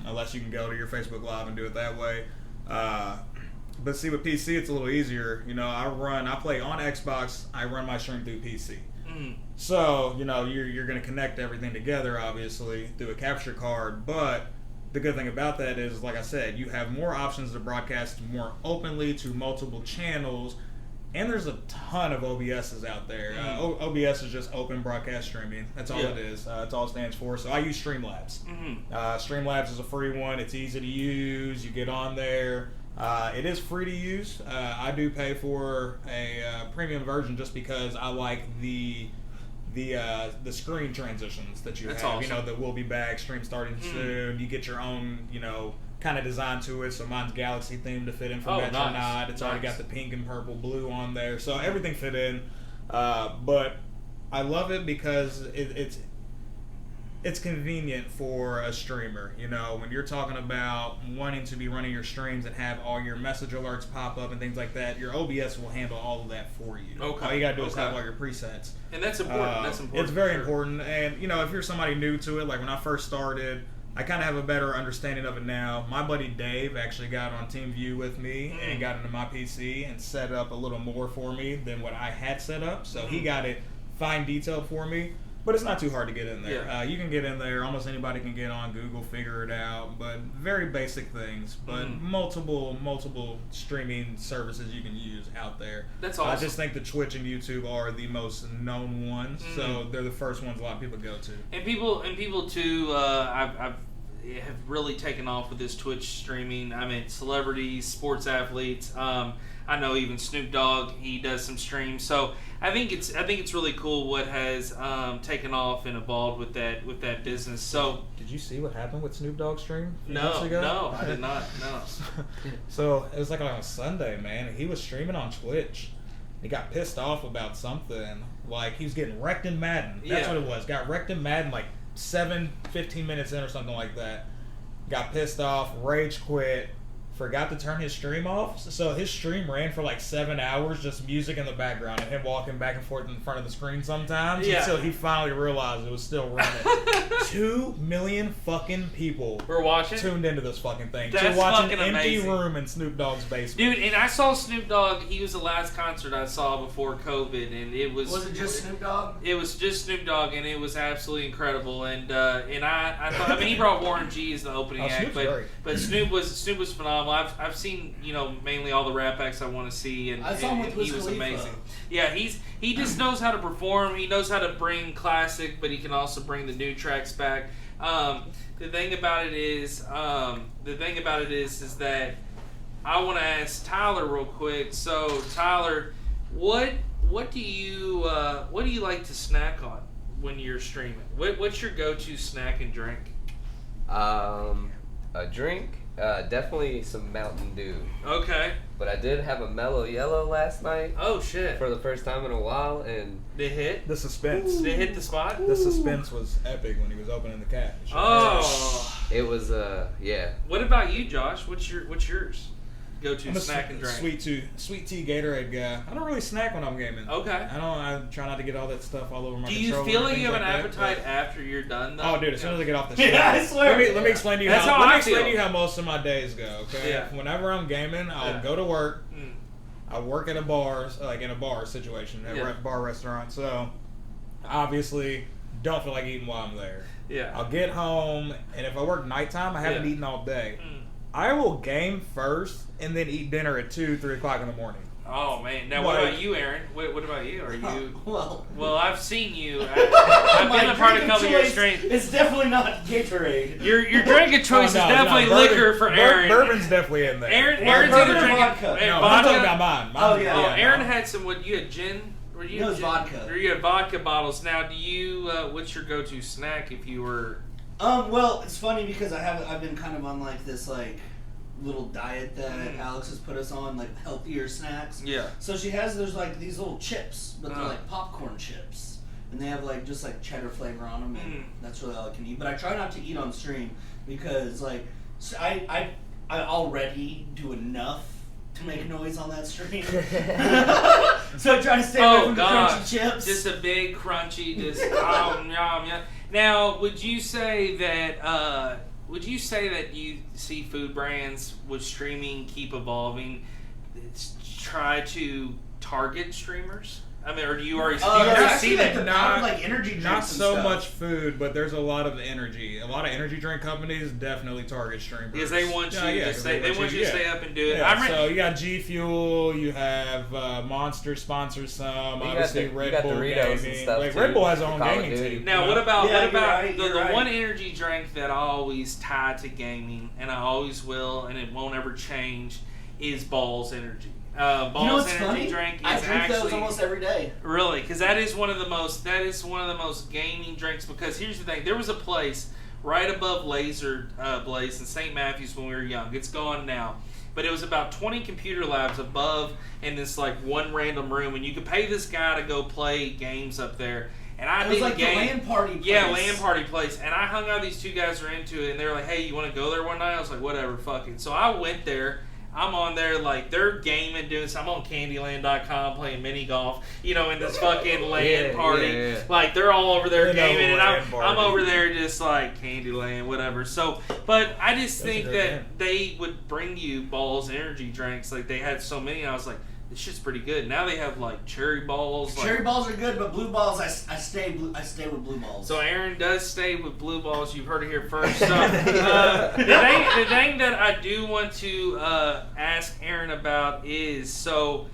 Unless you can go to your Facebook Live and do it that way. But see, with PC, it's a little easier. You know, I play on Xbox. I run my stream through PC. So, you know, you're going to connect everything together, obviously, through a capture card. But the good thing about that is, like I said, you have more options to broadcast more openly to multiple channels, and there's a ton of OBSs out there. OBS is just open broadcast streaming. That's all it is. That's all it stands for. So I use Streamlabs. Streamlabs is a free one. It's easy to use. You get on there. It is free to use. I do pay for a premium version just because I like the screen transitions that you have. Awesome. You know, the We'll Be Back stream starting soon. You get your own, you know, kind of design to it. So mine's Galaxy themed to fit in for Metronaut. Nice. It's already got the pink and purple blue on there, so everything fit in. But I love it because it's convenient for a streamer. You know, when you're talking about wanting to be running your streams and have all your message alerts pop up and things like that, your OBS will handle all of that for you. Okay. All you gotta do is have all your presets. And that's important. That's important. It's very important. And, you know, if you're somebody new to it, like when I first started, I kind of have a better understanding of it now. My buddy Dave actually got on TeamView with me and got into my PC and set up a little more for me than what I had set up. So he got it fine detailed for me. But it's not too hard to get in there. You can get in there. Almost anybody can get on Google, figure it out. But very basic things. But multiple streaming services you can use out there. That's awesome. I just think the Twitch and YouTube are the most known ones. So they're the first ones a lot of people go to. And people too. I've have really taken off with this Twitch streaming. I mean, celebrities, sports athletes. I know even Snoop Dogg, he does some streams. So I think it's really cool what has taken off and evolved with that business. So did you see what happened with Snoop Dogg's stream a few no, months ago? no, I did not. No. So it was like on a Sunday, man. He was streaming on Twitch. He got pissed off about something. Like he was getting wrecked in Madden. That's what it was. Got wrecked in Madden like 15 minutes in or something like that. Got pissed off, rage quit, forgot to turn his stream off. So his stream ran for like 7 hours, just music in the background and him walking back and forth in front of the screen sometimes. Yeah. Until he finally realized it was still running. 2 million fucking people We're watching. tuned into this fucking thing. That's To watch an fucking empty amazing. room in Snoop Dogg's basement. Dude, and I saw Snoop Dogg. He was the last concert I saw before COVID, and it was. Was it just Snoop Dogg? It was just Snoop Dogg, and it was absolutely incredible. And I thought, I mean, he brought Warren G as the opening act, Snoop's great. but Snoop was phenomenal. I've seen mainly all the rap acts I want to see, and I saw him with Wiz he was Khalifa. amazing. Yeah, he just knows how to perform. He knows how to bring classic, but he can also bring the new tracks back. The thing about it is that I want to ask Tyler real quick. So Tyler, what do you like to snack on when you're streaming? What's your go-to snack and drink? A drink, definitely some Mountain Dew. Okay. But I did have a Mellow Yellow last night Oh shit. for the first time in a while, and They hit. The suspense. They hit the spot. The suspense was epic when he was opening the cat. Oh. it was yeah. What about you, Josh? What's yours? Go-to I'm a snack and drink. sweet tea Gatorade guy. I don't really snack when I'm gaming. Okay. I try not to get all that stuff all over my Do you controller feel and like you things have an like that, appetite after you're done, though? Oh, dude! As soon as I get off the show, Yeah, I swear. Let me explain to you That's how. how Let me I explain feel. to you how most of my days go. Okay. Yeah. Whenever I'm gaming, I'll Yeah. go to work. Mm. I work at a bar, like in a bar situation, at Yeah. a bar restaurant. So obviously, don't feel like eating while I'm there. Yeah. I'll get home, and if I work nighttime, I haven't Yeah. eaten all day. Mm. I will game first and then eat dinner at 2, 3 o'clock in the morning. Oh man! Now what Like- about you, Aaron? What about you? Are you? Well, I've seen you. I've my been a part of a drinking couple of your choice streams. It's definitely not Gatorade. Your drinking choice Oh, no, is definitely no, bourbon- liquor for Aaron. Bourbon's definitely in there. Aaron's Bourbon either or drinking vodka? No, vodka. I'm talking about mine. Oh, yeah. Oh, Aaron no. had some. What you had gin? Or you No, had it's vodka. Or you had vodka bottles. Now, do you? What's your go-to snack if you were? Well, it's funny because I've been kind of on like this like little diet that Mm. Alex has put us on, like healthier snacks. Yeah. So there's like these little chips, but they're Uh. like popcorn chips, and they have like just like cheddar flavor on them, and Mm. that's really all I can eat. But I try not to eat on stream because like I already do enough to make noise on that stream. So I try to stay away from the crunchy chips. Just a big crunchy, just yum, yum. Now, would you say that you see food brands with streaming keep evolving, try to target streamers? I mean, or do you already, see that? the Not- like energy drinks Not and so stuff. much food, but there's a lot of energy. A lot of energy drink companies definitely target streamers. Because they want you to 'cause stay. They want you to stay up and do it. Yeah, so you got G Fuel, you have Monster sponsors some, obviously you Red got Bull Doritos and Gaming. stuff, Like too, Red Bull has their own Call of gaming Duty. team. Now, you know? what about Yeah, you're right, the you're right. one energy drink that I always tie to gaming, and I always will, and it won't ever change, is Balls Energy. Balls You know what's Energy funny? drink is I drink actually those almost every day. really, because that is one of the most gaming drinks. Because here's the thing: there was a place right above Laser Blaze in St. Matthews when we were young. It's gone now. But it was about 20 computer labs above in this like one random room, and you could pay this guy to go play games up there. And I It was did like the game. the LAN party place. Yeah, LAN party place. And I hung out. These two guys were into it, and they were like, "Hey, you want to go there one night?" I was like, "Whatever, fuck it." So I went there. I'm on there, like, they're gaming, doing something. I'm on Candyland.com playing mini golf, in this fucking LAN party. yeah. Like, they're all over there They know gaming, and LAN I'm party. over there just like Candyland, whatever. So, but I just That's a think good that game. they would bring you Balls energy drinks. Like, they had so many, and I was like, this shit's pretty good. Now they have, like, cherry balls. Like, Cherry balls are good, but blue balls, I stay with blue balls. so Aaron does stay with blue balls. You've heard it here first. So the thing that I do want to ask Aaron about is, so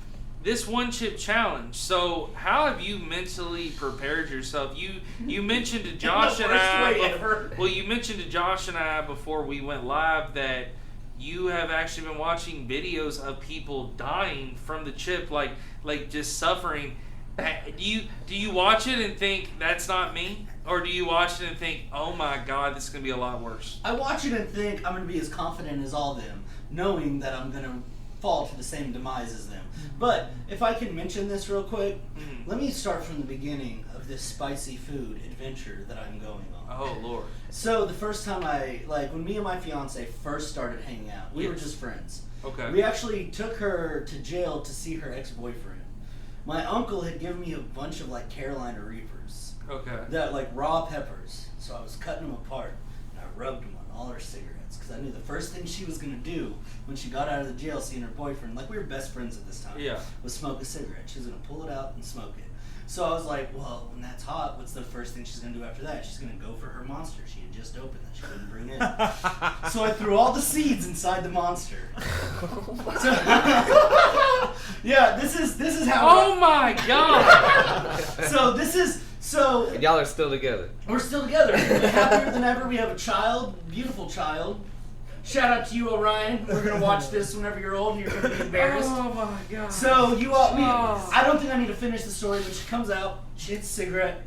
this one chip challenge. So how have you mentally prepared yourself? You mentioned to Josh and I. Well, you mentioned to Josh and I before we went live that you have actually been watching videos of people dying from the chip, like just suffering. Do you watch it and think that's not me? Or do you watch it and think, oh my God, this is going to be a lot worse? I watch it and think I'm going to be as confident as all them, knowing that I'm going to fall to the same demise as them. But if I can mention this real quick, let me start from the beginning of this spicy food adventure that I'm going on. Oh, Lord. So the first time when me and my fiance first started hanging out, we were just friends. Okay. We actually took her to jail to see her ex-boyfriend. My uncle had given me a bunch of Carolina Reapers. Okay. That raw peppers. So I was cutting them apart and I rubbed them on all her cigarettes because I knew the first thing she was gonna do when she got out of the jail seeing her boyfriend, we were best friends at this time, was smoke a cigarette. She was gonna pull it out and smoke it. So I was like, well, when that's hot, what's the first thing she's gonna do after that? She's gonna go for her monster she had just opened that she couldn't bring in. So I threw all the seeds inside the monster. So, yeah, this is how. Oh my God! So And y'all are still together. We're still together. We're happier than ever. We have a child, beautiful child. Shout out to you, Orion. We're gonna watch this whenever you're old and you're gonna be embarrassed. Oh my God! So I don't think I need to finish the story. When she comes out, she hits a cigarette,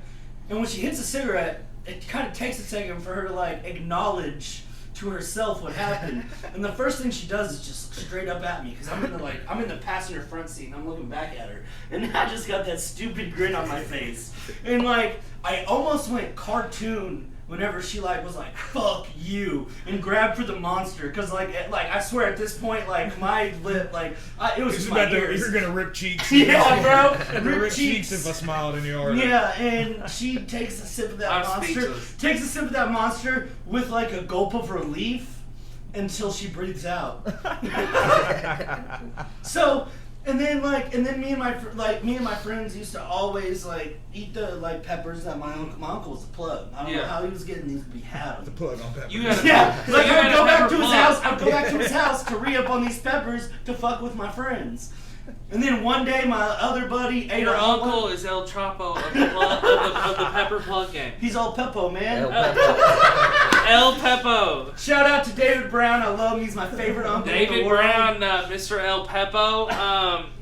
and when she hits a cigarette, it kind of takes a second for her to acknowledge to herself what happened. And the first thing she does is just look straight up at me because I'm in the passenger front seat and I'm looking back at her, and I just got that stupid grin on my face, and I almost went cartoon whenever she was like, fuck you, and grabbed for the monster, because I swear at this point, my lip, it was just my ears. You're gonna rip cheeks. Yeah, bro. Rip cheeks if I smiled in your order. Yeah, and she takes a sip of that monster with a gulp of relief until she breathes out. So. And then me and my friends used to always eat the peppers that my uncle was the plug. I don't know how he was getting these, but he had them. The plug on peppers. I'd go back to his house. I'd go back to his house to re-up on these peppers to fuck with my friends. And then one day, my other buddy ate Your uncle is El Chapo of the Pepper Plug game. He's El Pepo, man. El Pepo. Shout out to David Brown. I love him. He's my favorite uncle. David Brown, Mr. El Pepo.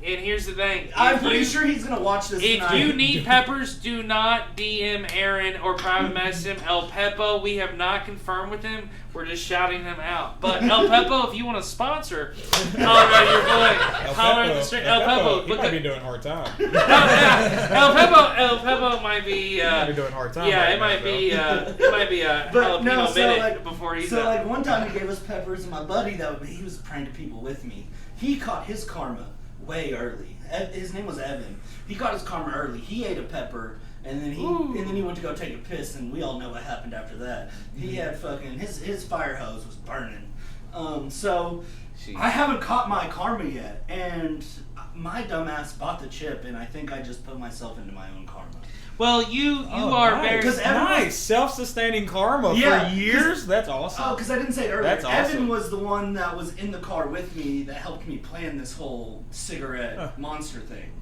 And here's the thing. I'm pretty sure he's going to watch this tonight. If you need peppers, do not DM Aaron or private message him. El Pepo, we have not confirmed with him. We're just shouting him out. But El Pepo, if you want to sponsor, holler at your boy. Holler at the street. El Pepo. He might be doing hard time. El Pepo might be. He might be doing hard time. Yeah, right it might be. It might be a jalapeno minute before he's. So one time he gave us peppers, and my buddy he was pranking people with me. He caught his karma way early. His name was Evan. He caught his karma early. He ate a pepper. And then he went to go take a piss, and we all know what happened after that. He had his fire hose was burning. So jeez. I haven't caught my karma yet, and my dumbass bought the chip, and I think I just put myself into my own karma. Well, you are nice. very nice self-sustaining karma for years. That's awesome. Oh, because I didn't say it earlier. That's awesome. Evan was the one that was in the car with me that helped me plan this whole cigarette monster thing.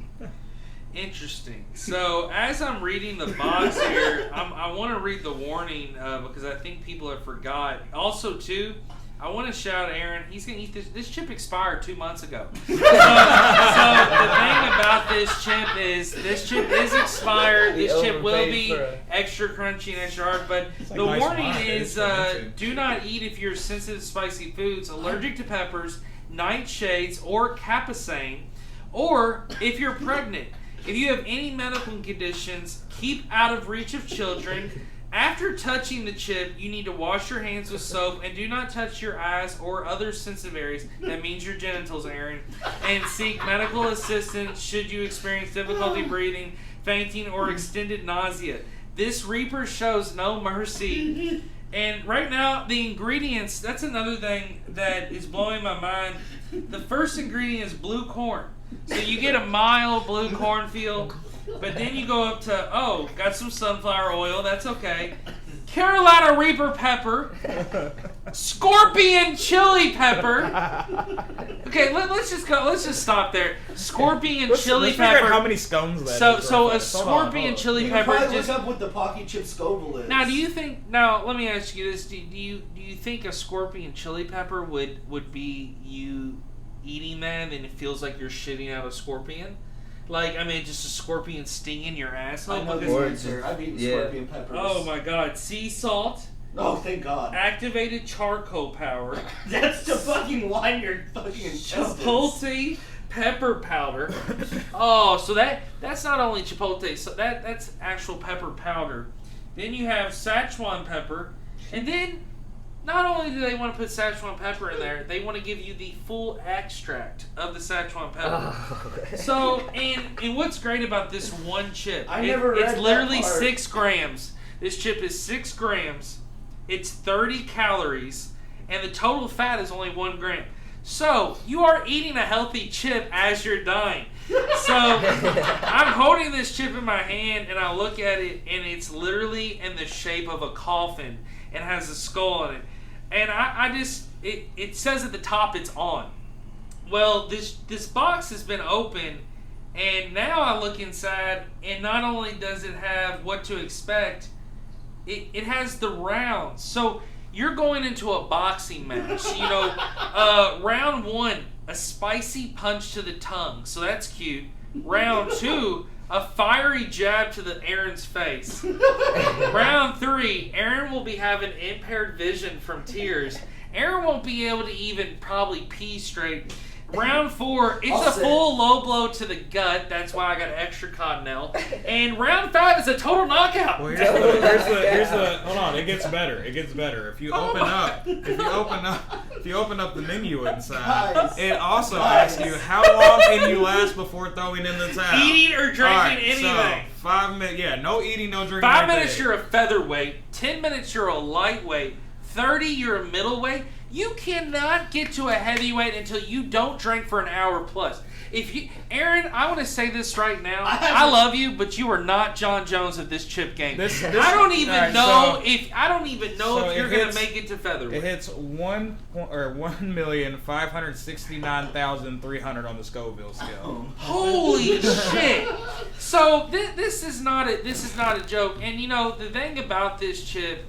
Interesting. So as I'm reading the box here, I want to read the warning because I think people have forgot. Also, too, I want to shout out Aaron. He's going to eat this. This chip expired 2 months ago. So the thing about this chip is expired. This chip will be extra crunchy and extra hard. But the warning is do not eat if you're sensitive to spicy foods, allergic to peppers, nightshades, or capsaicin, or if you're pregnant. If you have any medical conditions, keep out of reach of children. After touching the chip, you need to wash your hands with soap and do not touch your eyes or other sensitive areas. That means your genitals, Aaron. And seek medical assistance should you experience difficulty breathing, fainting, or extended nausea. This Reaper shows no mercy. And right now, the ingredients, that's another thing that is blowing my mind. The first ingredient is blue corn. So you get a mild blue corn feel, but then you go up to, got some sunflower oil, that's okay. Carolina Reaper pepper, Scorpion chili pepper. Okay, let's just stop there. Scorpion chili let's figure out pepper. how many scones that is. So real a fast. Hold on, scorpion hold on. chili You pepper. can probably Just look up what the Paqui Chip Scoville is. now, do you think? Now, let me ask you this: do you think a scorpion chili pepper would be you eating that and it feels like you're shitting out a scorpion? Like, I mean, just a scorpion stinging your asshole? I know Because- this answer. I've eaten scorpion peppers. Oh my god, sea salt, Oh, thank God. activated charcoal powder, That's to fucking line your fucking intestines. chipotle pepper powder. Oh, so that's not only chipotle, so that's actual pepper powder. Then you have Szechuan pepper, and then not only do they want to put Szechuan pepper in there, they want to give you the full extract of the Szechuan pepper. So, and what's great about this one chip? I never read it's that literally part. 6 grams. This chip is 6 grams. It's 30 calories, and the total fat is only 1 gram. So, you are eating a healthy chip as you're dying. So, I'm holding this chip in my hand, and I look at it, and it's literally in the shape of a coffin, and has a skull on it. And it says at the top it's on. Well, this box has been open, and now I look inside, and not only does it have what to expect, it has the rounds. So you're going into a boxing match. You know, round 1, a spicy punch to the tongue. So that's cute. Round 2, a fiery jab to Aaron's face. Round 3, Aaron will be having impaired vision from tears. Aaron won't be able to even probably pee straight. Round 4, it's a full low blow to the gut. That's why I got extra Cottonelle. And round 5 is a total knockout. Well, here's the hold on. It gets better. It gets better. If you open up the menu inside, Guys. it also asks you how long can you last before throwing in the towel. Eating or drinking anything. So 5 minutes. Yeah, no eating, no drinking. 5 right minutes there. you're a featherweight. 10 minutes you're a lightweight. 30 you're a middleweight. You cannot get to a heavyweight until you don't drink for an hour plus. If you, Aaron, I want to say this right now. I love you, but you are not John Jones of this chip game. I don't even know if you're gonna make it to featherweight. It hits 1,569,300 on the Scoville scale. Holy shit! So this is not a joke. And you know the thing about this chip,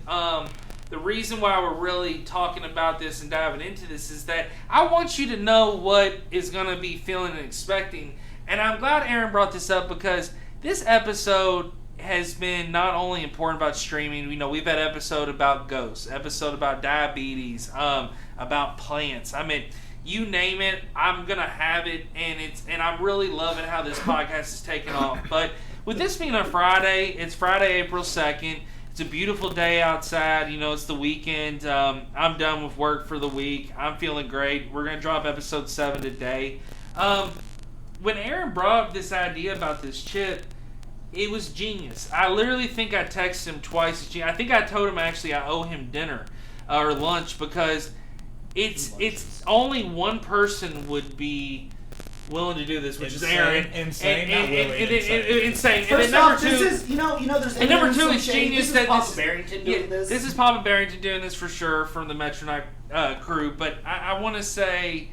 the reason why we're really talking about this and diving into this is that I want you to know what is going to be feeling and expecting. And I'm glad Aaron brought this up because this episode has been not only important about streaming. You know, we've had episode about ghosts, episode about diabetes, about plants. I mean, you name it, I'm gonna have it, and I'm really loving how this podcast is taking off. But with this being a Friday, it's Friday, April 2nd. It's a beautiful day outside. You know, it's the weekend. I'm done with work for the week. I'm feeling great. We're going to drop episode 7 today. When Aaron brought up this idea about this chip, it was genius. I literally think I texted him twice. I think I told him actually I owe him dinner or lunch because it's only one person would be willing to do this, which is Aaron. Insane. Insane. First and then number off, two, this is, there's and number 2 is genius that Papa this Barrington doing this. This is Papa Barrington doing this for sure from the Metronaut crew. But I want to say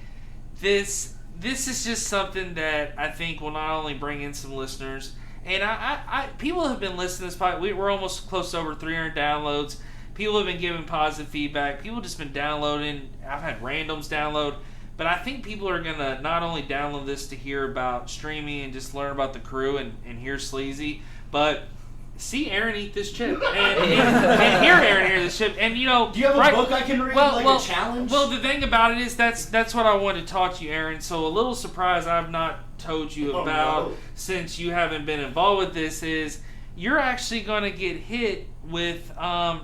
this is just something that I think will not only bring in some listeners, and I people have been listening to this podcast. We're almost close to over 300 downloads. People have been giving positive feedback. People have just been downloading. I've had randoms download. But I think people are going to not only download this to hear about streaming and just learn about the crew and hear Sleazy, but see Aaron eat this chip and hear Aaron hear this chip. And, you know... Do you have a book I can read, a challenge? Well, the thing about it is that's what I wanted to talk to you, Aaron. So a little surprise I've not told you about since you haven't been involved with this is you're actually going to get hit with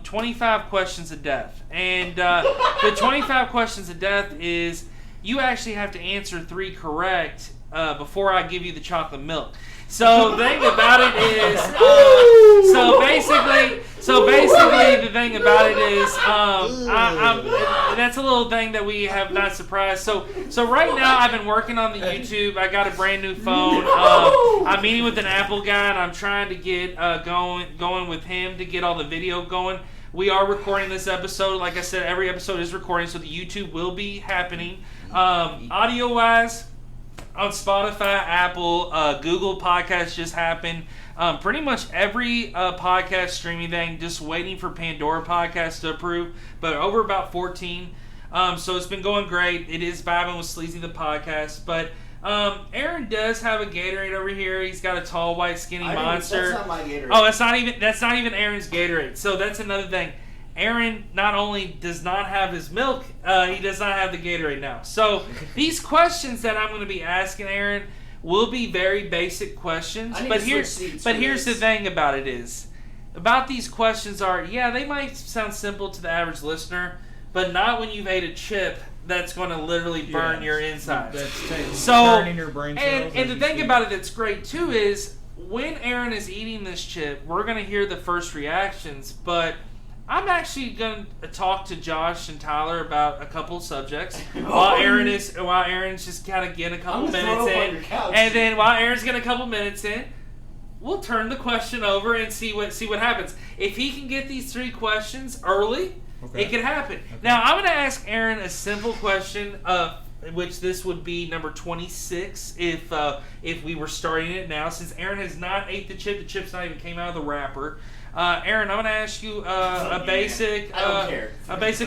25 questions of death. And the 25 questions of death is... You actually have to answer 3 correct before I give you the chocolate milk. So the thing about it is, so basically the thing about it is, that's a little thing that we have not surprised. So right now I've been working on the YouTube. I got a brand new phone. I'm meeting with an Apple guy and I'm trying to get going with him to get all the video going. We are recording this episode. Like I said, every episode is recording, so the YouTube will be happening. Audio-wise, on Spotify, Apple, Google Podcasts just happened. Pretty much every podcast streaming thing, just waiting for Pandora Podcasts to approve, but over about 14. So it's been going great. It is Vibing with Sleezy, the podcast. But Aaron does have a Gatorade over here. He's got a tall, white, skinny monster. That's not my Gatorade. Oh, that's not even Aaron's Gatorade. So that's another thing. Aaron not only does not have his milk, he does not have the Gatorade now. So these questions that I'm going to be asking Aaron will be very basic questions. But here's the thing about it is, about these questions are, yeah, they might sound simple to the average listener, but not when you've ate a chip that's going to literally burn your insides. Burning your brain cells. And the thing about it that's great too is, when Aaron is eating this chip, we're going to hear the first reactions, but I'm actually going to talk to Josh and Tyler about a couple subjects while Aaron's just kind of getting a couple minutes in, and then while Aaron's getting a couple minutes in, we'll turn the question over and see what happens. If he can get these 3 questions early, it can happen. Okay. Now I'm going to ask Aaron a simple question, which this would be number 26 if we were starting it now, since Aaron has not ate the chip. The chip's not even came out of the wrapper. Aaron, I'm going to ask you a basic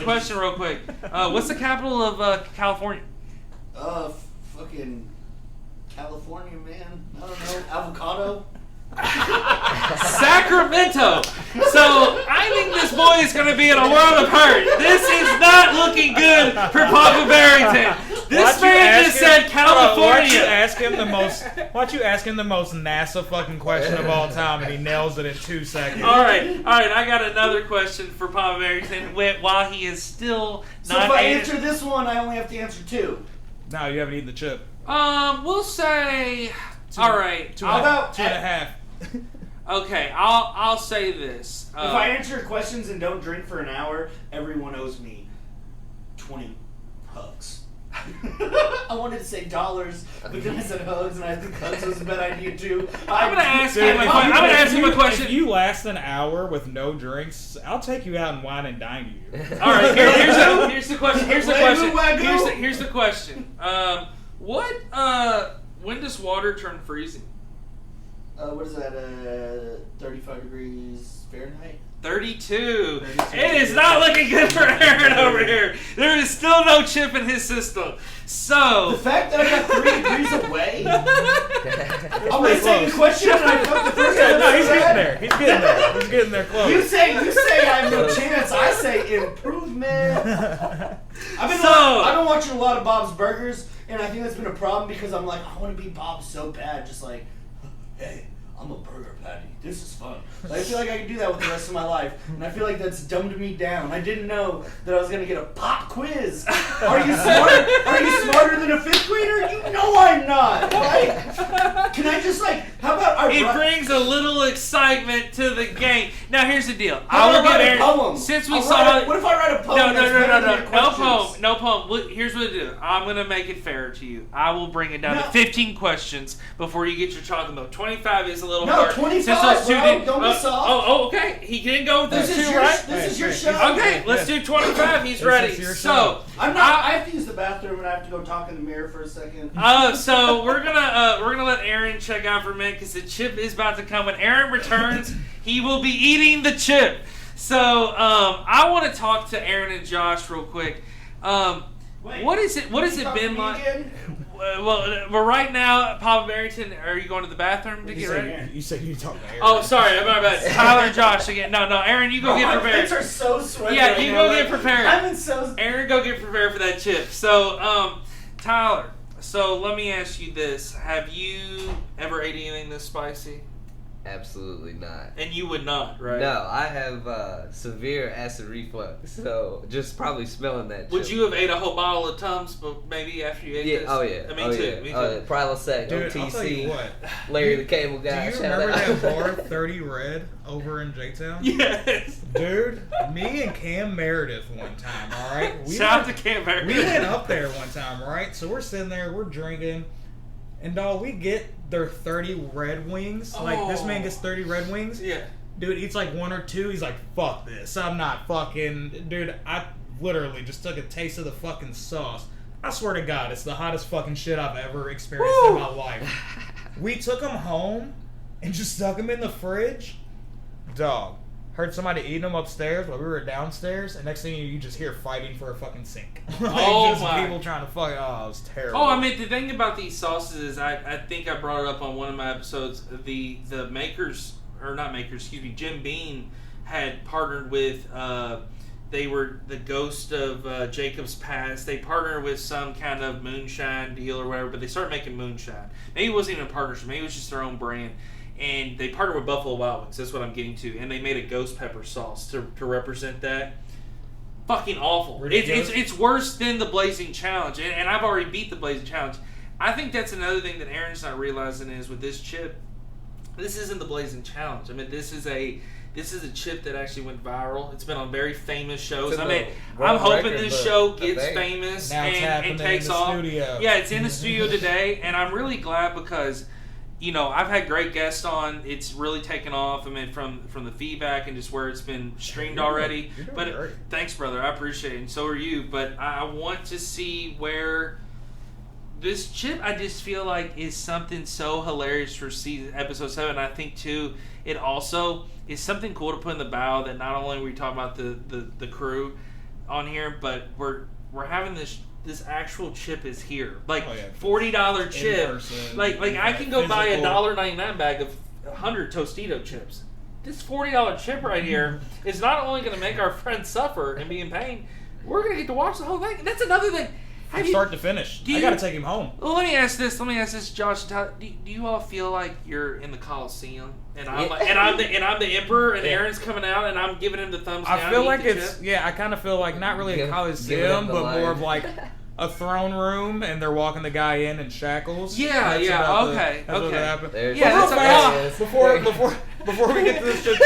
question real quick. What's the capital of California? Fucking California, man. I don't know. Avocado? Sacramento. So I think this boy is going to be in a world of hurt. This is not looking good for Papa Barrington. This man just said California. Why don't you ask him the most NASA fucking question of all time, and he nails it in 2 seconds. All right. I got another question for Papa Barrington. While he is still not. So if I answer this one, I only have to answer 2. No, you haven't eaten the chip. We'll say. All right. How about 2.5? Okay, I'll say this. If I answer questions and don't drink for an hour, everyone owes me 20 hugs. I wanted to say dollars, but then I said hugs, and I think hugs was a bad idea too. I'm gonna ask him a question. If you last an hour with no drinks, I'll take you out and wine and dine you. All right, here's the question. Here's the question. When does water turn freezing? What is that? 35 degrees Fahrenheit? 32. It is not looking good for Aaron over here. There is still no chip in his system. So the fact that I got 3 degrees away. I'm gonna say the question and I fucked the first one. No, he's getting there. He's getting there close. You say I have no chance. I say improvement. I've been watching a lot of Bob's Burgers, and I think that's been a problem because I'm like, I want to be Bob so bad, just like, hey, I'm a burger patty. This is fun. Like, I feel like I can do that with the rest of my life, and I feel like that's dumbed me down. I didn't know that I was gonna get a pop quiz. Are you smart? Are you smarter than a 5th grader? You know I'm not. Like, can I just how about it brings a little excitement to the game. Now here's the deal. I will give Aaron a poem. Since we saw, what if I write a poem? No poem. Here's what I do. I'm gonna make it fair to you. I will bring it down to 15 questions before you get your chocolate milk. 25 is a little hard. 25. Don't be soft. Oh, okay. He didn't go with this too, right? This is your show. Okay, let's do 25. He's ready. So I have to use the bathroom and I have to go talk in the mirror for a second. So we're gonna let Aaron check out for a minute because the chip is about to come. When Aaron returns, he will be eating the chip. So I want to talk to Aaron and Josh real quick. What has it been like? Well, right now, Papa Barrington, are you going to the bathroom to get ready? You said you talked to Aaron. Oh, sorry, my bad. Tyler and Josh again. No, Aaron, you go get prepared. My hands are so sweaty. Yeah, you go get prepared. I'm Aaron, go get prepared for that chip. So, Tyler, so let me ask you this: have you ever ate anything this spicy? Absolutely not. And you would not, right? No, I have severe acid reflux, so just probably smelling that. Would you have ate a whole bottle of Tums, but maybe after you ate this? Oh yeah. Me too. Prilosec, dude, OTC. I'll tell you what. Larry the Cable Guy. Do you remember that bar 30 Red over in J-Town? Yes. Dude, me and Cam Meredith one time, all right? Shout out to Cam Meredith. We went up there one time, right? So we're sitting there, we're drinking, and dog, we get their 30 Red Wings. Like, this man gets 30 Red Wings. Yeah. Dude eats like 1 or 2. He's like, fuck this. I'm not fucking... Dude, I literally just took a taste of the fucking sauce. I swear to God, it's the hottest fucking shit I've ever experienced in my life. We took them home and just stuck them in the fridge. Dog. Heard somebody eating them upstairs while we were downstairs, and next thing you just hear fighting for a fucking sink. Just people trying to fuck. Oh, it was terrible. Oh, I mean, the thing about these sauces is, I think I brought it up on one of my episodes. The makers, or not makers, excuse me, Jim Beam had partnered with. They were the ghost of Jacob's Past. They partnered with some kind of moonshine deal or whatever, but they started making moonshine. Maybe it wasn't even a partnership. Maybe it was just their own brand. And they partnered with Buffalo Wild Wings. That's what I'm getting to. And they made a ghost pepper sauce to represent that. Fucking awful. It's worse than the Blazing Challenge. And I've already beat the Blazing Challenge. I think that's another thing that Aaron's not realizing is with this chip, this isn't the Blazing Challenge. I mean, this is a chip that actually went viral. It's been on very famous shows. I mean, I'm hoping this show gets famous and takes off. Studio. Yeah, it's in the studio today. And I'm really glad because... You know, I've had great guests on. It's really taken off. I mean, from the feedback and just where it's been streamed already. But great. Thanks, brother. I appreciate it, and so are you. But I want to see where this chip. I just feel like is something so hilarious for episode 7. I think too, it also is something cool to put in the bio that not only are we talking about the crew on here, but we're having this actual chip is here. Like $40 chip. Like I can go buy a $1.99 bag of 100 Tostito chips. This $40 chip right here is not only going to make our friends suffer and be in pain, we're going to get to watch the whole thing. And that's another thing. From start to finish. I got to take him home. Well, let me ask this, Josh. Do you all feel like you're in the Coliseum? And I'm the emperor, and Aaron's coming out, and I'm giving him the thumbs down. I feel like I kind of feel like not really a Coliseum, but more of like a throne room, and they're walking the guy in shackles. Okay. What happened. Before we get to this chip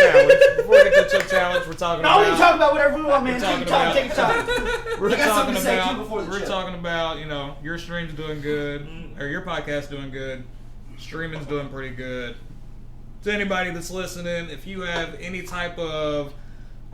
challenge, we're talking about. No, we can talk about whatever we want, man. Take your time. We're talking about, you know, your stream's doing good, or your podcast's doing good, streaming's doing pretty good. To anybody that's listening, if you have any type of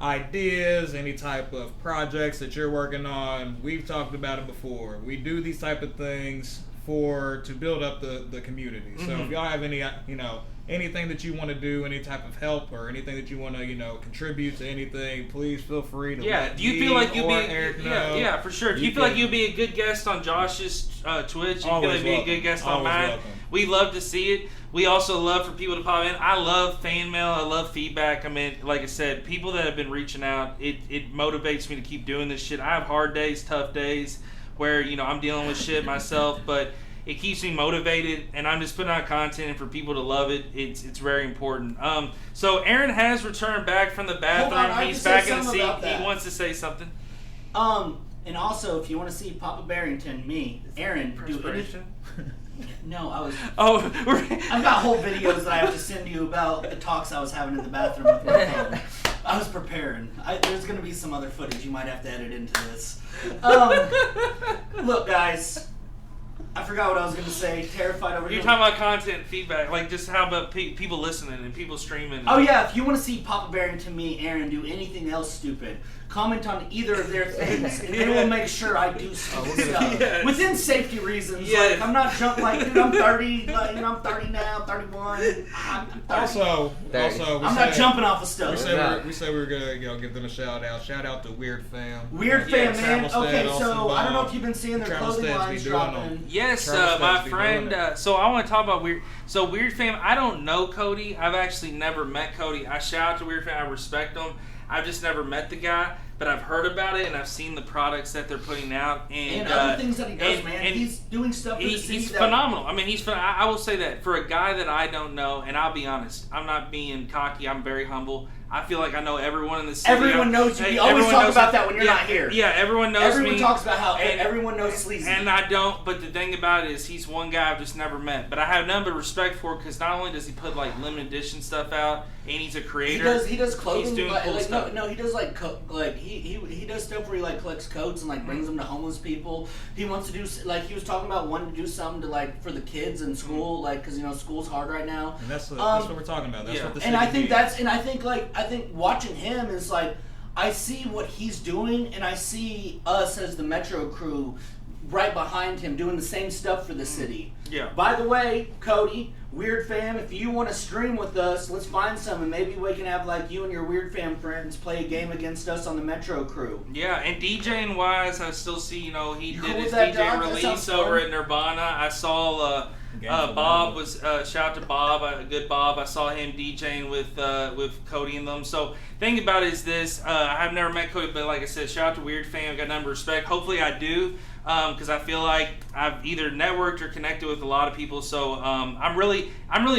ideas, any type of projects that you're working on, we've talked about it before. We do these type of things to build up the community. So if y'all have any, you know, anything that you want to do, any type of help or anything that you want to, you know, contribute to anything, please feel free to let do you feel like you'd be Eric know. Yeah, for sure. Do you feel like you'd be a good guest on Josh's Twitch? You feel like you'd be a good guest on mine? Welcome. We love to see it. We also love for people to pop in. I love fan mail. I love feedback. I mean, like I said, people that have been reaching out, it motivates me to keep doing this shit. I have hard days, tough days where, you know, I'm dealing with shit myself, but it keeps me motivated, and I'm just putting out content, and for people to love it, it's very important. So Aaron has returned back from the bathroom. He's back in the seat. He wants to say something. And also, if you want to see Papa Barrington, Aaron, do anything. No, I've got whole videos that I have to send you about the talks I was having in the bathroom with my phone. I was preparing. There's going to be some other footage you might have to edit into this. Look, guys. I forgot what I was going to say. Terrified over here. You're talking about content feedback. Like, just how about people listening and people streaming. Oh, yeah. If you want to see Papa Barrington, Aaron, do anything else stupid, comment on either of their things, and they will make sure I do stuff. Within safety reasons. Like, I'm not dude, I'm 30. Like, I'm 30 now, 31. I'm 30. Also, I'm not jumping off of stuff. We say we're going to give them a shout out. Shout out to Weird Fam. Weird Fam, man. Okay, so I don't know if you've been seeing their clothing lines dropping. Yes, my friend. So I want to talk about Weird. So Weird Fam, I don't know Cody. I've actually never met Cody. I shout out to Weird Fam. I respect him. I've just never met the guy, but I've heard about it and I've seen the products that they're putting out and other things that he does, man. And he's doing stuff. He's phenomenal. I mean, I will say that for a guy that I don't know, and I'll be honest, I'm not being cocky. I'm very humble. I feel like I know everyone in the city. Everyone knows you. We always talk about that when you're not here. Yeah, everyone knows me. Everyone talks about how everyone knows Sleazy. And I don't, but the thing about it is he's one guy I've just never met. But I have none but respect for because not only does he put like limited edition stuff out, and he's a creator. He does clothing. He's doing cool stuff. No, he does he does stuff where he like collects coats and like brings them to homeless people. He wants to do he was talking about wanting to do something to like for the kids in school, like because school's hard right now. And that's what we're talking about. That's what the city needs. I think watching him is like I see what he's doing and I see us as the Metro crew right behind him doing the same stuff for the city. Yeah. By the way, Cody, Weird Fam, if you want to stream with us, let's find some and maybe we can have like you and your Weird Fam friends play a game against us on the Metro crew. Yeah, and DJing wise, I still see, he You did cool his with that, DJ dog? That release sounds over fun. at Nirvana. I saw Bob was shout out to Bob, good Bob. I saw him DJing with Cody and them. So thing about it is this: I've never met Cody, but like I said, shout out to Weird Fam. Got a number of respect. Hopefully, I do. Because I feel like I've either networked or connected with a lot of people, so I'm really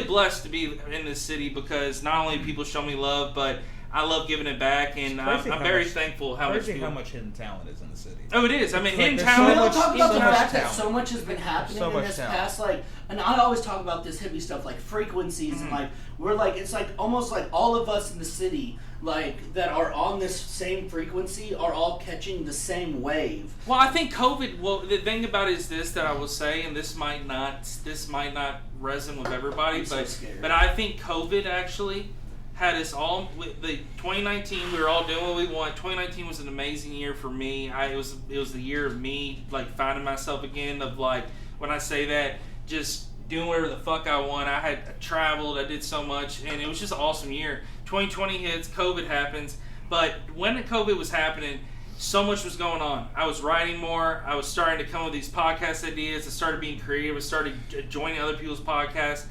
blessed to be in this city because not only do people show me love, but I love giving it back, and I'm very thankful how much hidden talent is in the city. Oh, it is. I mean, hidden We talent. don't talk about the much fact that talent. so much has been happening So in much this talent. past, and I always talk about this hippie stuff, like frequencies, and like we're like it's like almost like all of us in the city, like that are on this same frequency, are all catching the same wave. Well, I think COVID. Well, the thing about it is this that I will say, and this might not resonate with everybody, I'm so scared. but I think COVID actually had us all. The 2019, we were all doing what we want. 2019 was an amazing year for me. It was the year of me like finding myself again. Of like when I say that, just doing whatever the fuck I want. I traveled. I did so much, and it was just an awesome year. 2020 hits. COVID happens. But when COVID was happening, so much was going on. I was writing more. I was starting to come up with these podcast ideas. I started being creative. I started joining other people's podcasts.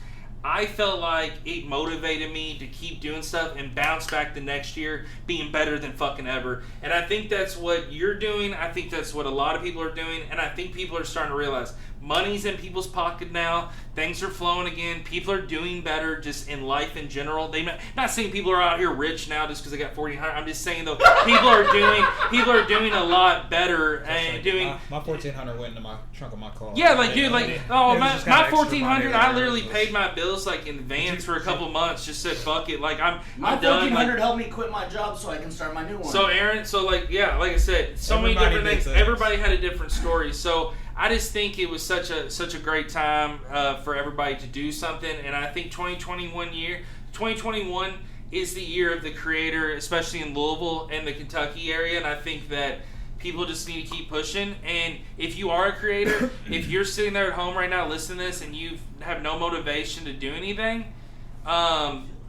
I felt like it motivated me to keep doing stuff and bounce back the next year being better than fucking ever. And I think that's what you're doing. I think that's what a lot of people are doing. And I think people are starting to realize money's in people's pocket now. Things are flowing again. People are doing better just in life in general. Not saying people are out here rich now just because they got 1,400. I'm just saying though people are doing a lot better and doing. My 1,400 went into my trunk of my car. Yeah, like dude, like my just kinda extra 1,400. money I there. literally paid my bills like in advance for a couple months. Just said fuck it. Like I'm My done. 1,400 helped me quit my job so I can start my new one. So Aaron, like I said, so many Everybody different did things. Everybody had a different story. So I just think it was such a great time for everybody to do something, and I think 2021 is the year of the creator, especially in Louisville and the Kentucky area, and I think that people just need to keep pushing. And if you are a creator, if you're sitting there at home right now listening to this and you have no motivation to do anything,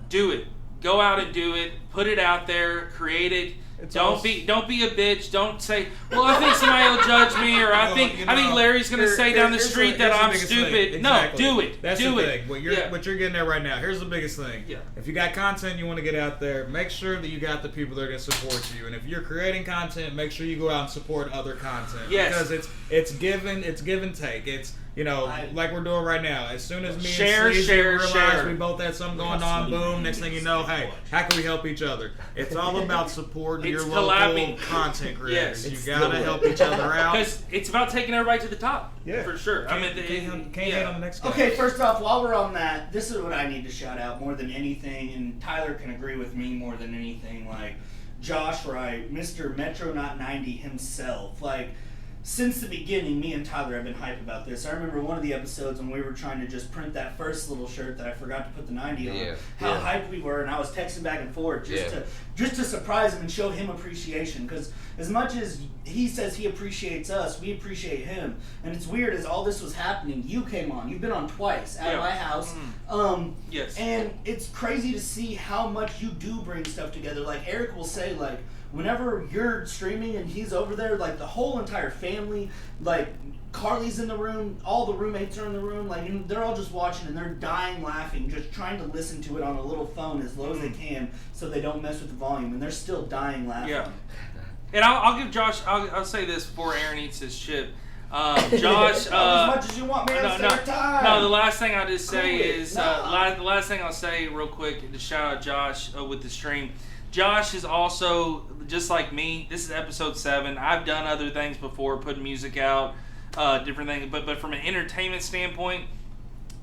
do it. Go out and do it. Put it out there. Create it. Don't be a bitch. Don't say, well, I think somebody will judge me, or I think Larry's gonna say down the street that I'm stupid. Exactly. No, do it. That's do the it. thing. What you're getting at right now. Here's the biggest thing. Yeah. If you got content you want to get out there, make sure that you got the people that are gonna support you. And if you're creating content, make sure you go out and support other content. Yes. Because it's give and take. It's like we're doing right now. As soon as me Share, and Sleazy share, realize share. we both had something going on, boom, next thing you know, hey, how can we help each other? It's all about supporting your local content creators. Yes. You gotta help each other out. Because it's about taking everybody to the top. Yeah. For sure. Can't hate on the next guy. Okay, first off, while we're on that, this is what I need to shout out more than anything, and Tyler can agree with me more than anything. Like Josh Wright, Mr. Metronaut 90 himself. Like since the beginning, me and Tyler have been hype about this. I remember one of the episodes when we were trying to just print that first little shirt that I forgot to put the 90 on. How hyped we were, and I was texting back and forth just to surprise him and show him appreciation. Because as much as he says he appreciates us, we appreciate him. And it's weird, as all this was happening, you came on. You've been on twice at my house. Yes. And it's crazy to see how much you do bring stuff together. Like Eric will say, like, whenever you're streaming and he's over there, like the whole entire family, like Carly's in the room, all the roommates are in the room, like they're all just watching and they're dying laughing, just trying to listen to it on a little phone as low as they can so they don't mess with the volume, and they're still dying laughing. Yeah. And I'll give Josh, I'll say this before Aaron eats his chip. Josh, as much as you want, man, time. No, the last thing I'll just say is, the last thing I'll say real quick to shout out Josh with the stream. Josh is also, just like me, this is episode 7. I've done other things before, putting music out, different things. But from an entertainment standpoint,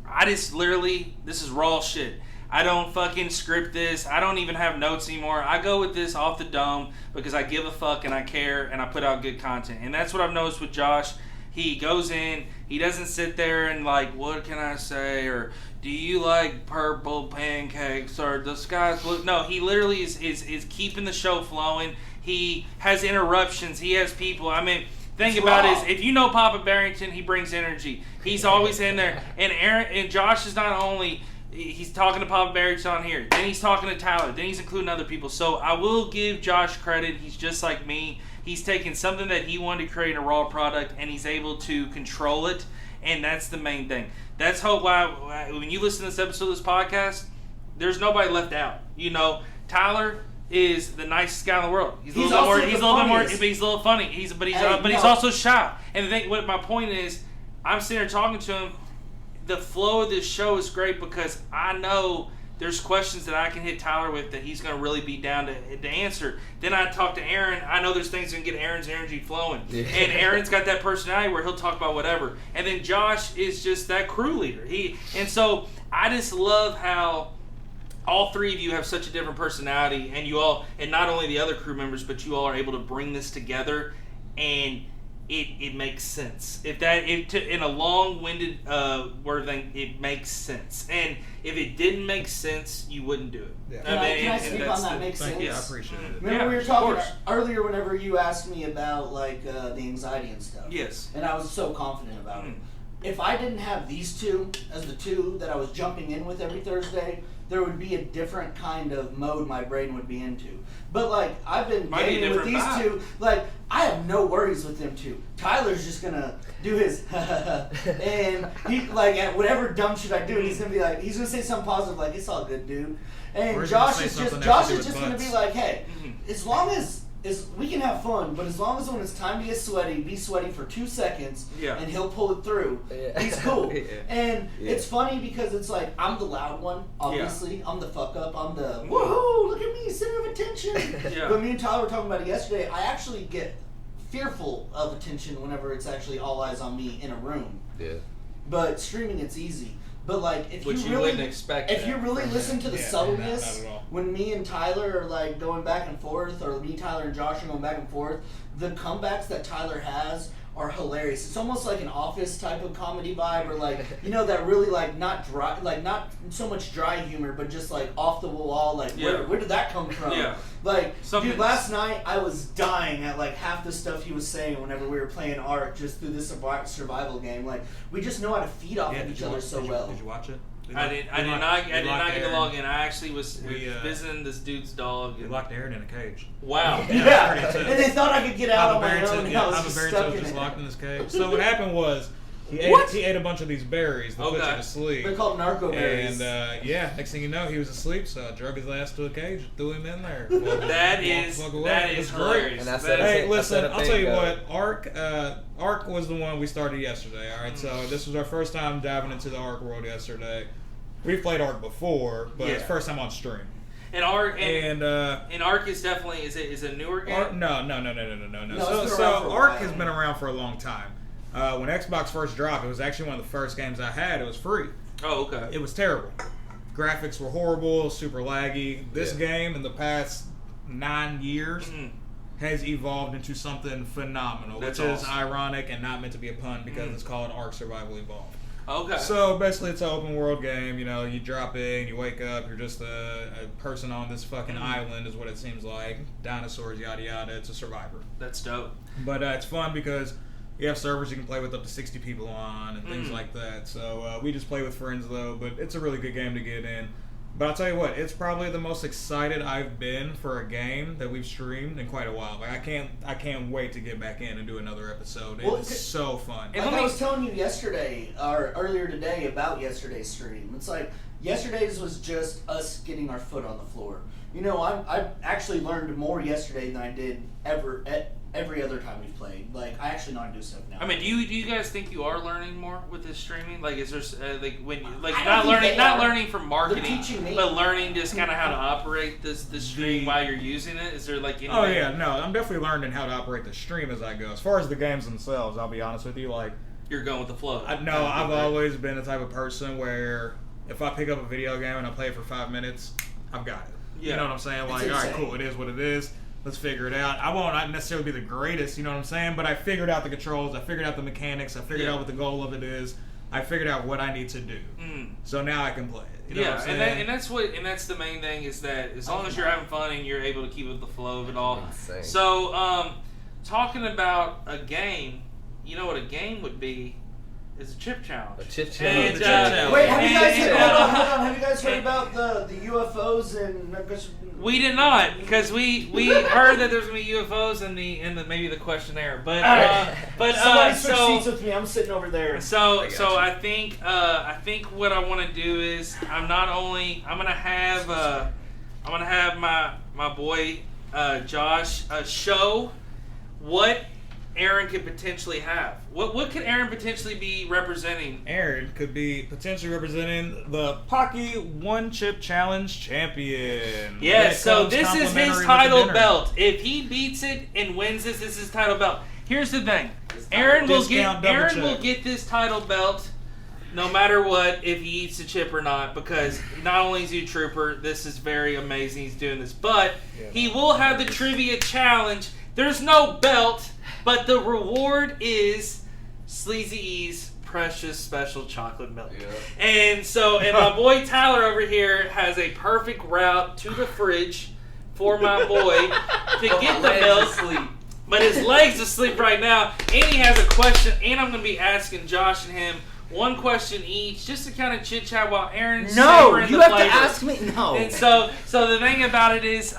I just literally, this is raw shit. I don't fucking script this. I don't even have notes anymore. I go with this off the dome because I give a fuck and I care and I put out good content. And that's what I've noticed with Josh. He goes in, he doesn't sit there and like, what can I say? Or do you like purple pancakes or the sky's blue? No, he literally is keeping the show flowing. He has interruptions. He has people. I mean, think about it, if you know Papa Barrington, he brings energy. He's always in there. And Aaron and Josh is not only, he's talking to Papa Barrington on here, then he's talking to Tyler, then he's including other people. So I will give Josh credit. He's just like me. He's taken something that he wanted to create a raw product, and he's able to control it, and that's the main thing. That's why when you listen to this episode of this podcast, there's nobody left out. You know, Tyler is the nicest guy in the world. He's a little funny. He's also shy. And the thing, what my point is, I'm sitting there talking to him. The flow of this show is great because I know there's questions that I can hit Tyler with that he's going to really be down to answer. Then I talk to Aaron. I know there's things that can get Aaron's energy flowing. Yeah. And Aaron's got that personality where he'll talk about whatever. And then Josh is just that crew leader. And so I just love how all three of you have such a different personality, and you all, and not only the other crew members, but you all are able to bring this together, and it makes sense. In a long-winded word thing, it makes sense. And if it didn't make sense, you wouldn't do it. Yeah. Can I speak on that makes sense? Yeah, I appreciate it. Remember we were talking earlier whenever you asked me about like the anxiety and stuff. Yes. And I was so confident about it. If I didn't have these two as the two that I was jumping in with every Thursday, there would be a different kind of mode my brain would be into. But like I've been gaming with these two, like I have no worries with them two. Tyler's just gonna do his and he like at whatever dumb shit I do, he's gonna be like, he's gonna say something positive like, it's all good, dude. And Josh is just gonna be like, hey, as long as we can have fun, but as long as when it's time to get sweaty, be sweaty for 2 seconds, and he'll pull it through. Yeah. He's cool. And it's funny because it's like, I'm the loud one, obviously. Yeah. I'm the fuck up. I'm the, woohoo, look at me, center of attention. But me and Tyler were talking about it yesterday. I actually get fearful of attention whenever it's actually all eyes on me in a room. Yeah. But streaming, it's easy. But like, if you really listen to the subtleness, when me and Tyler are like going back and forth, or me, Tyler, and Josh are going back and forth, the comebacks that Tyler has are hilarious. It's almost like an Office type of comedy vibe, or like, you know, that really like not dry, like not so much dry humor, but just like off the wall, like where did that come from? Yeah. Like, dude, last night I was dying at like half the stuff he was saying whenever we were playing Ark just through this survival game. Like, we just know how to feed off of each other so well. Did you watch it? I did not get to log in. I actually was visiting this dude's dog. We locked Aaron in a cage. Wow. Yeah. And they thought I could get out on my own. Papa Barrington was just locked in this cage. So what happened was, he ate a bunch of these berries that put you to sleep. They're called narco berries. And next thing you know, he was asleep, so I drug his ass to a cage and threw him in there. That is hilarious. Hey, listen, I'll tell you what, Ark was the one we started yesterday, alright? So this was our first time diving into the Ark world yesterday. We've played Ark before, but it's first time on stream. And Ark is definitely is a newer game. No. So Ark has been around for a long time. When Xbox first dropped, it was actually one of the first games I had. It was free. Oh, okay. It was terrible. Graphics were horrible, super laggy. This game in the past 9 years has evolved into something phenomenal, which is ironic and not meant to be a pun because it's called Ark Survival Evolved. Okay. So basically, it's an open world game. You know, you drop in, you wake up, you're just a person on this fucking island, is what it seems like. Dinosaurs, yada yada. It's a survivor. That's dope. But it's fun because you have servers you can play with up to 60 people on and things like that. So we just play with friends though. But it's a really good game to get in. But I'll tell you what, it's probably the most excited I've been for a game that we've streamed in quite a while. Like I can't wait to get back in and do another episode. It's so fun. Like I was telling you yesterday, or earlier today, about yesterday's stream. It's like, yesterday's was just us getting our foot on the floor. You know, I actually learned more yesterday than I did ever every other time we've played. Like, I actually know how to do stuff now. I mean, do you guys think you are learning more with this streaming? Like, is there I not don't think learning from marketing, They're teaching me. but learning just kind of how to operate this stream while you're using it? Is there like anything? Oh yeah, no, I'm definitely learning how to operate the stream as I go. As far as the games themselves, I'll be honest with you, like You're going with the flow. I've always been the type of person where if I pick up a video game and I play it for 5 minutes, I've got it. Yeah. You know what I'm saying? Like, all right, cool, it is what it is. Let's figure it out. I won't not necessarily be the greatest, you know what I'm saying? But I figured out the controls. I figured out the mechanics. I figured out what the goal of it is. I figured out what I need to do. So now I can play it. You know what I'm saying? And that's the main thing is that as long as you're having fun and you're able to keep with the flow of it all. Insane. So, talking about a game, you know what a game would be is a chip challenge. A chip challenge. Wait, have you guys have you guys heard about the UFOs and? We did not, because we heard that there's gonna be UFOs in the maybe the questionnaire, but somebody switch seats with me. I'm sitting over there. So I think what I want to do is I'm gonna have my boy Josh show what Aaron could potentially have. What could Aaron potentially be representing? Aaron could be potentially representing the Paqui One Chip Challenge champion. Yeah, so this is his title belt. If he beats it and wins this is his title belt. Here's the thing. Aaron will get this title belt no matter what, if he eats the chip or not, because not only is he a trooper, this is very amazing he's doing this, but he will have the trivia challenge. There's no belt, but the reward is Sleazy E's precious special chocolate milk. Yeah. And my boy Tyler over here has a perfect route to the fridge for my boy to get the milk. But his leg's asleep right now, and he has a question, and I'm going to be asking Josh and him one question each, just to kind of chit chat while Aaron's savoring the flavor. No, you have to ask me. No. And so the thing about it is,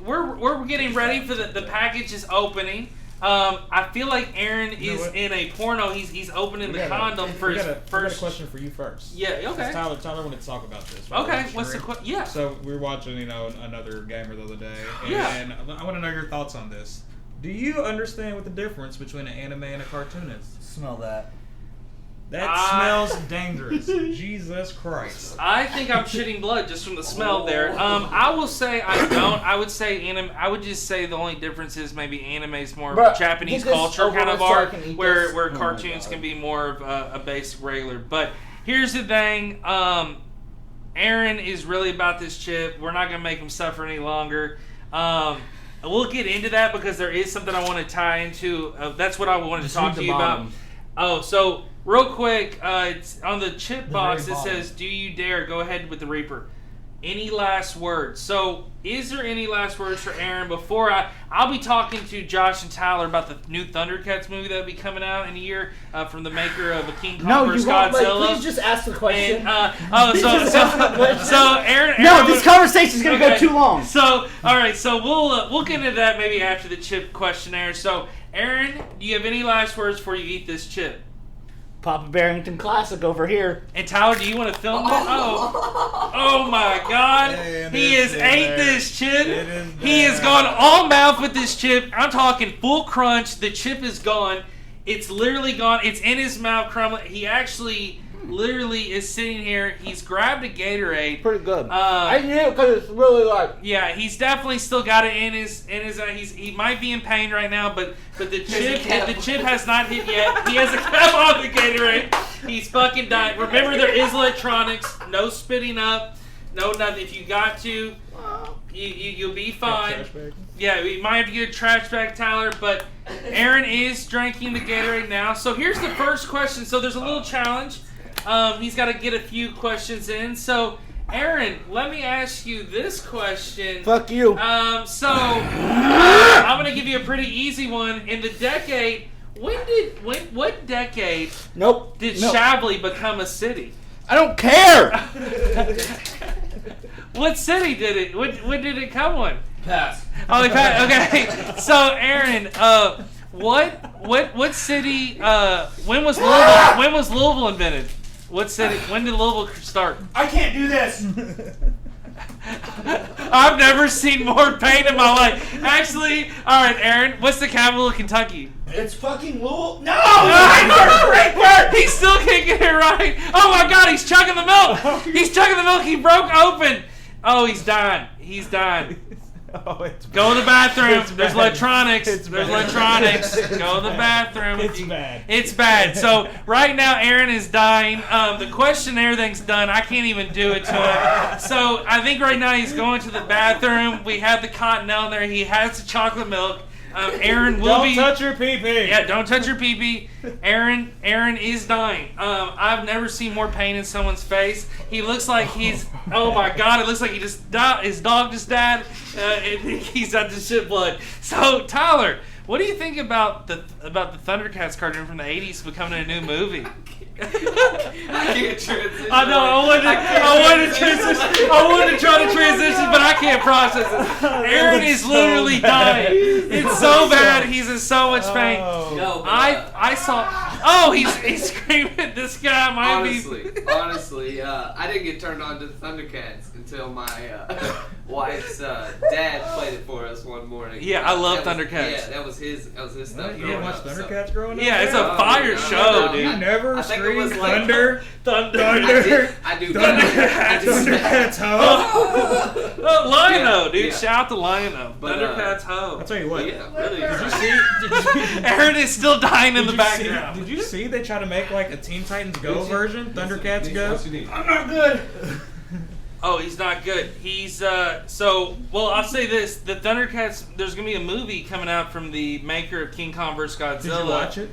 we're getting ready for the package is opening. I feel like Aaron is in a porno. He's opening the condom for his first. I got a question for you first. Yeah. Okay. Tyler wanted to talk about this. Okay. What's the question? Yeah. So we were watching, another gamer the other day, and I want to know your thoughts on this. Do you understand what the difference between an anime and a cartoon is? Smell that. That smells dangerous. Jesus Christ. I think I'm shitting blood just from the smell there. I will say I don't. I would say anime. I would just say the only difference is maybe anime is more Japanese culture kind of art, where cartoons can be more of a basic regular. But here's the thing. Aaron is really about this chip. We're not gonna make him suffer any longer. We'll get into that because there is something I want to tie into. That's what I wanted to talk to you about. Oh, so real quick, it's on the chip box it says, "Do you dare go ahead with the Reaper?" Any last words? So, is there any last words for Aaron before I'll be talking to Josh and Tyler about the new Thundercats movie that'll be coming out in a year from the maker of the King Kong vs. Godzilla. Please just ask the question. So Aaron. No, this conversation's gonna go too long. So, all right. So we'll get into that maybe after the chip questionnaire. So, Aaron, do you have any last words before you eat this chip? Papa Barrington Classic over here. And Tyler, do you want to film it? Oh my God! He has ate this chip. He has gone all mouth with this chip. I'm talking full crunch. The chip is gone. It's literally gone. It's in his mouth, crumbling. He actually literally is sitting here. He's grabbed a Gatorade. Pretty good. I knew it because it's really like. Yeah, he's definitely still got it in his. He might be in pain right now, but the chip has not hit yet. He has a cap on the Gatorade. He's fucking dying. Remember, there is electronics. No spitting up. No nothing. If you got to, you'll be fine. Yeah, we might have to get a trash bag, Tyler. But Aaron is drinking the Gatorade now. So here's the first question. So there's a little challenge. He's got to get a few questions in. So, Aaron, let me ask you this question. Fuck you. I'm going to give you a pretty easy one. In the decade, what decade did Chablis become a city? I don't care. What city did it? When did it come on? Pass. Oh, okay. So, Aaron, what city? When was Louisville invented? What city? When did Louisville start? I can't do this. I've never seen more pain in my life. Actually, all right, Aaron, what's the capital of Kentucky? It's fucking Louisville. No! He still can't get it right. Oh my God, he's chugging the milk. He's chugging the milk. He broke open. Oh, he's dying. He's dying. Oh, it's Go to the bathroom. There's bad. electronics. It's There's bad. Go to the bathroom. It's bad. It's bad. So right now, Aaron is dying. The question and everything's done. I can't even do it to him. So I think right now he's going to the bathroom. We have the Continental there. He has the chocolate milk. Aaron will Don't touch your pee-pee. Yeah, don't touch your pee-pee. Aaron is dying. I've never seen more pain in someone's face. He looks like he's. Oh my God! It looks like he just died. His dog just died. He's got the shit blood. So Tyler, what do you think about the Thundercats cartoon from the '80s becoming a new movie? I can't transition. I know. I wanted to try to transition, but I can't process it. Aaron is literally dying. It's so bad. He's in so much pain. No, but, I saw. Oh, he's screaming. This guy might honestly, I didn't get turned on to the Thundercats until my wife's dad played it for us one morning. Yeah, I love That was- Thundercats. Yeah, that was his stuff. You didn't watch Thundercats growing up? Yeah, it's a Oh, fire no, show, no, dude. You never I think it was screamed like- Thunder. Thunder. I do. Thundercats, ho. Oh, Lion-O, dude. Yeah. Shout out to Lion-O. But, Thundercats ho. I'll tell you what. Yeah, really. Did you Aaron is still dying in the see, background. did you see they try to make like a Teen Titans Go version? Thundercats Go? I'm not good. Oh, he's not good. He's well, I'll say this: the Thundercats. There's gonna be a movie coming out from the maker of King Kong vs. Godzilla. Did you watch it?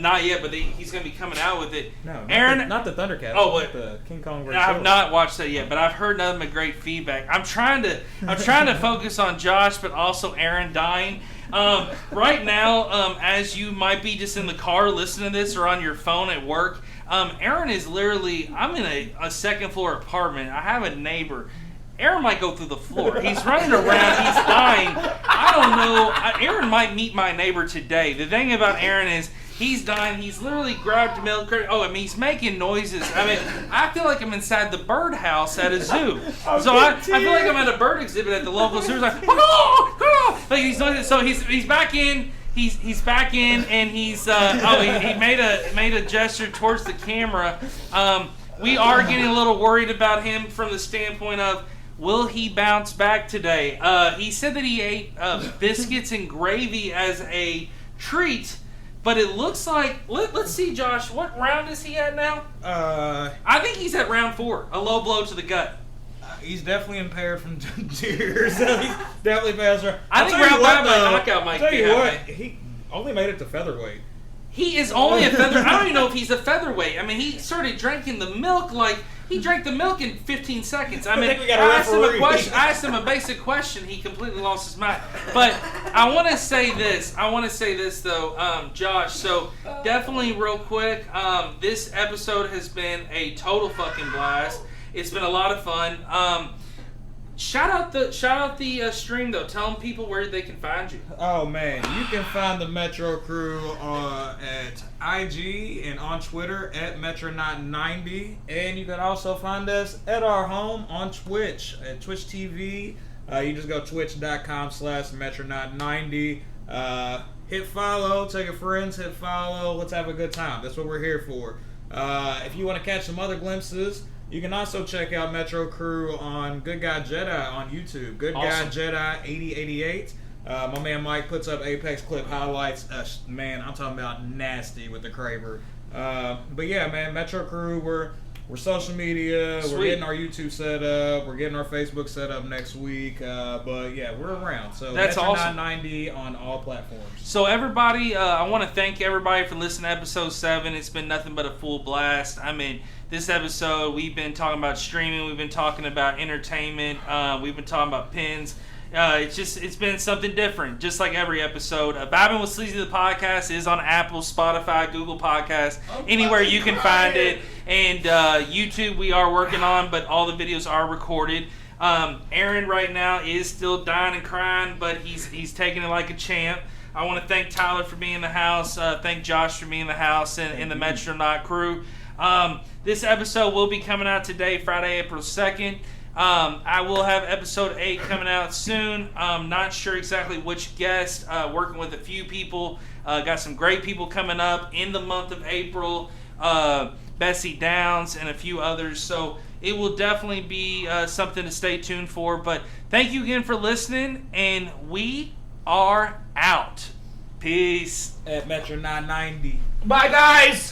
Not yet, but he's gonna be coming out with it. No, Aaron. not the Thundercats. Oh, what? The King Kong version. I have not watched that yet, but I've heard nothing but great feedback. I'm trying to focus on Josh, but also Aaron dying. Right now, as you might be just in the car listening to this or on your phone at work, Aaron is literally. I'm in a second floor apartment. I have a neighbor. Aaron might go through the floor. He's running around. He's dying. I don't know. Aaron might meet my neighbor today. The thing about Aaron is he's dying. He's literally grabbed the milk crate. Oh, I mean, he's making noises. I mean, I feel like I'm inside the birdhouse at a zoo. So I feel like I'm at a bird exhibit at the local zoo. It's like, like these noises. So he's back in. He's back in, and he's he made a gesture towards the camera. We are getting a little worried about him from the standpoint of, will he bounce back today? He said that he ate biscuits and gravy as a treat, but it looks like let's see, Josh. What round is he at now? I think he's at round 4. A low blow to the gut. He's definitely impaired from tears. So he's definitely past round. I think round 5 by knockout might I'll tell be you what, happening. he only made it to featherweight. He is only a feather. I don't even know if he's a featherweight. I mean, he started drinking the milk like he drank the milk in 15 seconds. I mean, think we got a I asked him a referee. question. I asked him a basic question. He completely lost his mind. But I want to say this. Though, Josh. So definitely, real quick, this episode has been a total fucking blast. It's been a lot of fun. Shout out the stream though. Tell them people where they can find you. Oh man, you can find the Metro Crew at IG and on Twitter at Metronaut90, and you can also find us at our home on Twitch at Twitch TV. You just go twitch.com/Metronaut90. Hit follow, tell your friends, hit follow. Let's have a good time. That's what we're here for. If you want to catch some other glimpses, you can also check out Metro Crew on Good Guy Jedi on YouTube. Good Awesome. Guy Jedi 8088. My man Mike puts up Apex clip highlights. Man, I'm talking about nasty with the Kraber. But yeah, man, Metro Crew, we're social media. Sweet. We're getting our YouTube set up. We're getting our Facebook set up next week. But yeah, we're around. So That's awesome. 90 on all platforms. So everybody, I want to thank everybody for listening to episode 7. It's been nothing but a full blast. I mean, this episode, we've been talking about streaming. We've been talking about entertainment. We've been talking about pins. It's been something different, just like every episode. Vibing with Sleezy, the podcast, is on Apple, Spotify, Google Podcasts, anywhere you can find it. And YouTube we are working on, but all the videos are recorded. Aaron right now is still dying and crying, but he's taking it like a champ. I want to thank Tyler for being in the house. Thank Josh for being in the house and the Metronaut Crew. This episode will be coming out today, Friday, April 2nd. I will have episode 8 coming out soon. Not sure exactly which guest. Working with a few people. Got some great people coming up in the month of April. Bessie Downs and a few others. So it will definitely be something to stay tuned for. But thank you again for listening, and we are out. Peace. At Metro 990. Bye, guys!